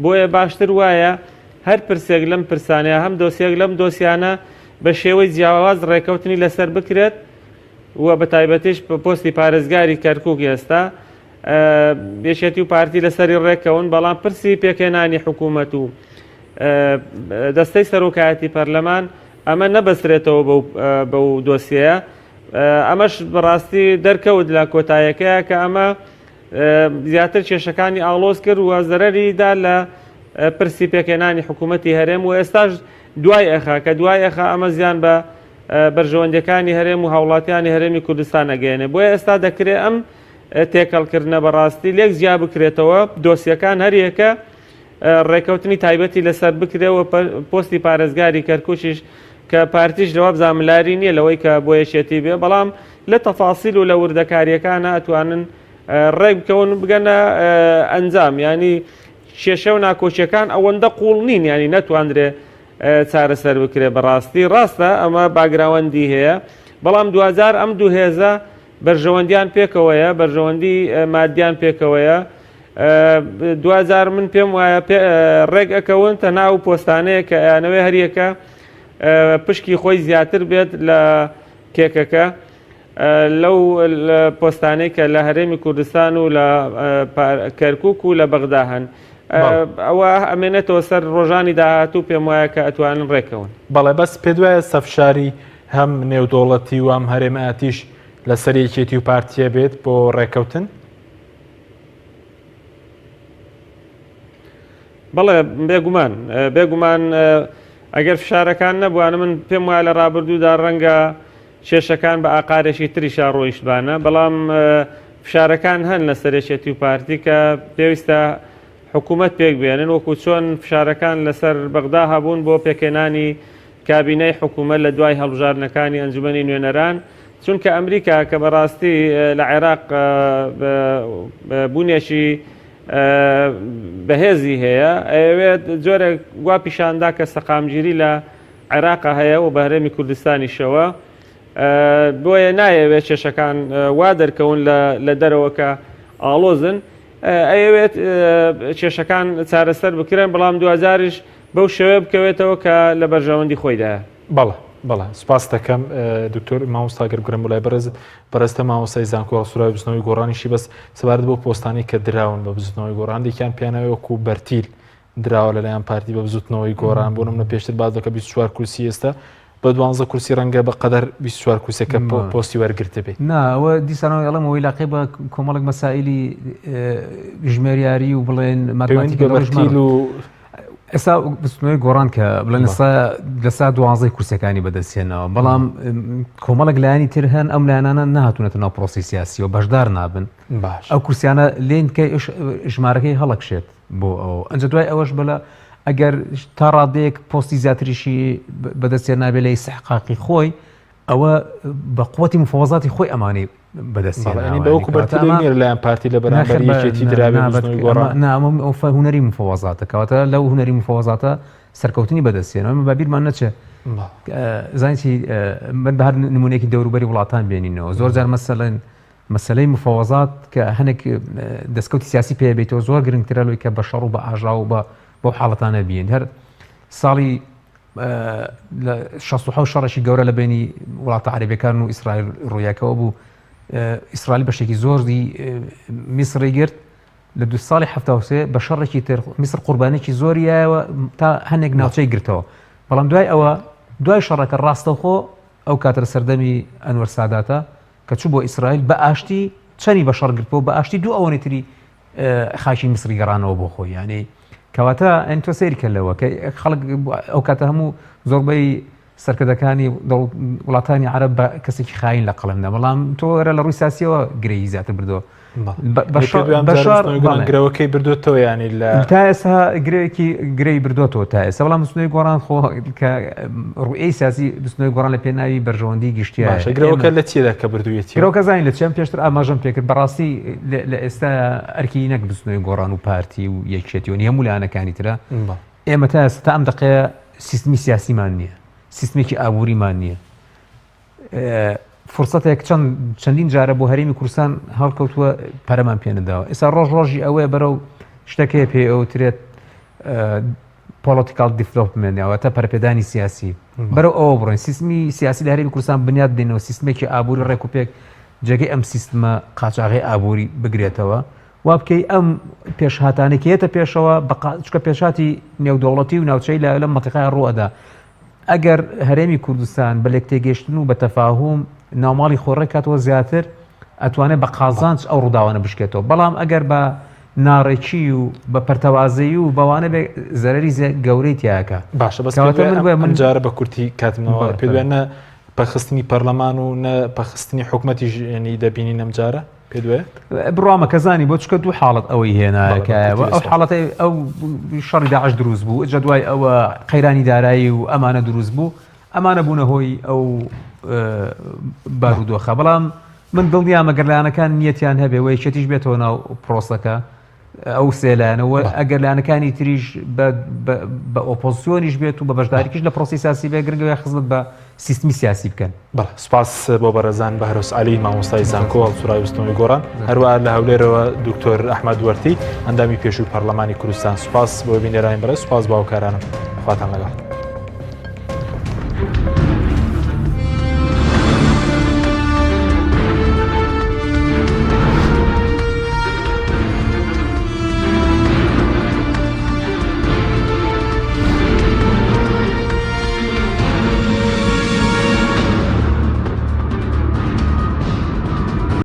بۆیە باشتر وایە هەر پرسێک لەم پرسانەیە هەم دۆسیێک لەم دۆسیانە بە شێوەی جیاواز ڕێکەوتنی لەسەر بکرێت وە بە تایبەتیش پۆستی پارێزگاری کەرکووک ئێستا بێشێتی و پارتی لەسەری ڕێکەون بەڵام پرسی پێکەێنانی حکوومەت و دەستەی سەرۆکایەتی پەرلەمان ئەمە نەبەسترێتەوە بەو دۆسیەیە ئەمەش بەڕاستی دەرکەوت لە کۆتاییەکەیە کە ئەمە زیاتر کێشەکانی ئاڵۆز کرد و زەرەریدا لە پرسی پێکەێنانی حکوومەتی هەرێم و ئێستاش دوای ئەخا کە دوای ئەخا ئەمە زیان بە بەرژەوەندەکانی هەرێم و هاوڵاتیانی هەرێمی کوردستان ئەگەێنێ بۆیە ئێستا دەکرێت ئەم تێکەڵکردنە بەڕاستی لێک زیاد بکرێتەوە دۆسیەکان هەریەکە ڕێکەوتنی تایبەتی لەسەر بکرێەوە پۆستی پارێزگاری کەرکووشیش کە پارتیش لەوە بزانملاری نییە لەوەی کە بۆ یەشێتی بێ بەڵام لە تەفاسیل و لە وردەکاریەکانە ئەتوانن ڕێک بکەون بگەنە ئەنجام ینی کێشە و ناکۆچیەکان ئەوەندە قوڵ نین ینی نەتواندرێ چارەسەر بکرێ بەڕاستی ڕاستە ئەمە باگراوەندی هەیە بەڵام 2000 ئەم دوو هێزە بەرژەوەندیان پێکەوەیە بەرژەوەندی مادیان پێکەوەیە 2000 من پێم وایە ڕێک ئەکەون تە ناو پۆستانەیە کە ئەیانەوەی هەریەکە پشکی خۆی زیاتر بێت لە کێکەکە لەو پۆستانەی کە لە هەرێمی کوردستان و لە کەرکووک و لە بەغدا هەن ئەوە ئەمێنێتەوە سەر ڕۆژانی داهاتوو پێم وایە کە ئەتوانن ڕێکەون بەڵێ بەس پێ دوایە سەفشاری هەم نێودوڵەتی و ئەم هەرێمەتیش لەسەر یەکێتی و پارتیە بێت بۆ ڕێکەوتن بەڵێ بێگومان ئەگەر فشارەکان نەبووانە من پێم وایە لە ڕابردوودا ڕەنگە کێشەکان بە ئاقارێکی تریشا ڕۆیشتبانە بەڵام فشارەکان هەن لە سەرێکێتی و پارتی کە پێویستە حکوومەت پێک بێنن وەکو چۆن فشارەکان لەسەر بەغدا هەبوون بۆ پێکێنانی کابینەی حکوومەت لە دوای هەڵبژاردنەکانی ئەنجومەنی نوێنەران چونکە ئەمریکا کە بەڕاستی لە عێراق بوونێکی بەهێزی هەیە ئەوێت جۆرێک گوا پیشاندا کە سەقامگیری لە عێراق هەیە و بە هەرێمی کوردستانیشەوە بۆیە نایەوێت کێشەکان وا دەرکەون لە دەرەوەکە ئاڵۆزن ئەوێت کێشەکان چارەسەر بکرێن بەڵام 2000ش بەو شێوە بکەوێتەوە کە لە بەرژەوەندی خۆیدایە بەڵێ سپاس دەکەم دکتۆر مامۆستاگەر گرم لای بەرزتە مامۆستای زانکۆ سوورای بزنەوەی گۆڕانیشی بەس سەبارەت بۆ پۆستانی کە دراون بە بزنەوەی گۆڕان دیکیان پیانەوەکو بەرتیل دراوە لەلایەن پارتی بە بزوتنەوەی گۆڕان بۆ نمونە پێشتر باز دەکە 24 کورسی ئێستا بە 12 کورسی ڕەنگە بە قەدەر 24 کورسەکە پۆستی وەرگرتە بێت ناوە دیسانەوە ئەڵەمەوەی لاقی بە کۆمەڵک مەسائلی ژمێریاری و بڵێن ماتماتیکە بەرتیل و ئێستا بستنەوەی گۆڕان کە بڵێن لەسا 12 کورسەکانی بەدەستێنەوە بەڵام کۆمەڵک لایانی تر هەن ئەم لایەنانە نهاتونەتە ناو پرۆسی سیاسی و بەشدار نابن باش ئەو کورسیانە لێن کە ژمارەکەی هەڵەکشێت بۆ ئەو ئەنجە دوای ئەوەش بەلە ئەگەر تا ڕادەیەک پۆستی زیاتریشی بەدەستێن نابێت لە استحقاقی خۆی ئەوە بە قووەتی مفاوەزاتی خۆی ئەمانەی بەدەستێنانی بەوەکو بەرتیل لایەن پارتی لە بەرامبەر یەکێتی دراوێ بزنەوەی گۆڕان نامە ئەو هونەری مفاوەزاتە کەواتە لەو هونەری مفاوەزاتە سەرکەوتنی بەدەستێنەوە ئەمە بابیرمان نەچێ زانیتی من بە هەر نمونەیەکی دەوروبەری وڵاتان بێنینەوە زۆر جار مەسەلەی مفاوەزات کە هەنێک دەستکەوتی سیاسی پێ بێتەوە زۆر گرنگترە لەوەی کە بە شەڕ و بە ئاژا و بۆ حاڵەتانە بین هەر ساڵی 67 شەڕێکی گەورە لە بینی وڵاتە عەرەبیەکان و ئیسرائیل ڕوویاکەوە بوو ئیسرائیل بەشێکی زۆری میسری گرت لە 2 ساڵی 1970 بە شەڕێکی تر میسر قوربانێکی زۆریایەوە تا هەندێک ناوچەی گرتەوە بەڵام دوای ئەوە دوای شەڕەکە ڕاستەوخۆ ئەو کاتە سەردەمی ئەنوەر ساداتە کە چوو بۆ ئیسرائیل بە ئاشتی چەنی بە شەڕ گرتەوە بە ئاشتی دوو ئەوەی تری خاکی میسری گەڕانەوە بۆ خۆی یعنی کەواتە ئەن تۆ سەیری کردەوە کە خەڵک ئەو کاتە هەموو زۆربەی سەرکردەکانی وڵاتانی عەرەب بە کەسێکی خاین لە قەڵەمدا بەڵام تۆ وەرە لە ڕووی سیاسیەوە گرەی زیاتر بردەوە گرەوەکەی بردوێتەوە ینی لە تا ئێستا گرەیەکی گرەی بردوێتەوە تا ئێستا بەڵام بستنەوەی گۆڕان خۆ کە ڕوئەی سیاسی بستنەوەی گۆڕان لە پێناوی بەرژەوەندی گشتیایە گرەوەکە لە چێدا کە بردوێتی گرەوەکە زانین لە چیان پێشتر ئاماژەم پێکرد بەڕاستی لە ئێستا ئەرکی نەک بستنەوەی گۆڕان و پارتی و یەکێتیۆنی هەموو لایەنەکانی ترە ئێمە تا ئێستا ئەم دقەیە سیستمی سیاسیمان نییە سیستمێکی ئابووریمان نییە فرسەتێک چەندین جارە بۆ هەرێمی کوردستان هەڵکەوتووە پەرەمان پێنەداوە ئێستا ڕۆژی ئەوەیە بەرەو شتەکەی پێ ئەوترێت پۆلیتیکال دیڤلۆپمنت تا پەرپێدانی سیاسی بەرەو ئەوە بڕۆین سیستمی سیاسی لە هەرێمی کوردستان بنیاد دێنەوە سیستمێکی ئابووری ڕێک و پێک جێگەی ئەم سیستمە قاچاغی ئابووری بگرێتەوە وا بکەی ئەم پێشهاتانێکێتە پێشەوە چکە پێشاتی نێودەوڵەتی و ناوچەی لە مەنتیقای ڕوئەدا ئەگەر هەرێمی کوردستان بە لێک تێگەشتن و بە تەفاهم ناوماڵی خۆڕێک کاتەوە زیاتر ئەتوانێت بە قازانج ئەو ڕووداوانە بشکێتەوە بەڵام ئەگەر بە ناڕێکی و بە پەرتەوازەیی و بەوانە بێ زەرەری گەورەی تیاکە باشە من جارە بە کورتی کاتمەوە پێ دوێنە پەخستنی پەرلەمان و نە پەخستنی حکوومەتی ژێنی دەبینی نەمجارە پێ دوێ بڕامە کەزانی بۆ چکە دوو حاڵەت ئەوەی هێنایەکەوە ئەو حاڵەتی ئەو شەڕی داعش دروست بوو جە دوای ئەوە قەیرانی دارایی و ئەمانە دروست بوو ئەمانە بوونە هۆی ئەو بارودۆخە بەڵام من دڵنیام ئەگەر نیەتیان هەبێ و یەکێتیش بێتەوە ناو پرۆسەکە ئەو سێلایەنەوە ئەگەر لایەنەکانی تریش بە ئۆپۆزیسیۆنیش بێت و بە بەشداریکیش لە پرۆسی سیاسی بێ گرنگەوەی خزمەت بە سیستمی سیاسی بکەن. بەڵێ سوپاس بۆ بەڕێزان بەهرۆس عەلی مامۆستای زانکۆ هەڵسوڕای وستنەوەی گۆڕان هەروەها لە هەولێرەوە دکتۆر ئەحمەد وەرتی ئەندامی پێشووی پەرلەمانی کوردستان سوپاس بۆ بینێرانی بەڕێز سوپاس باوکارانم خواتان لەگەڵ.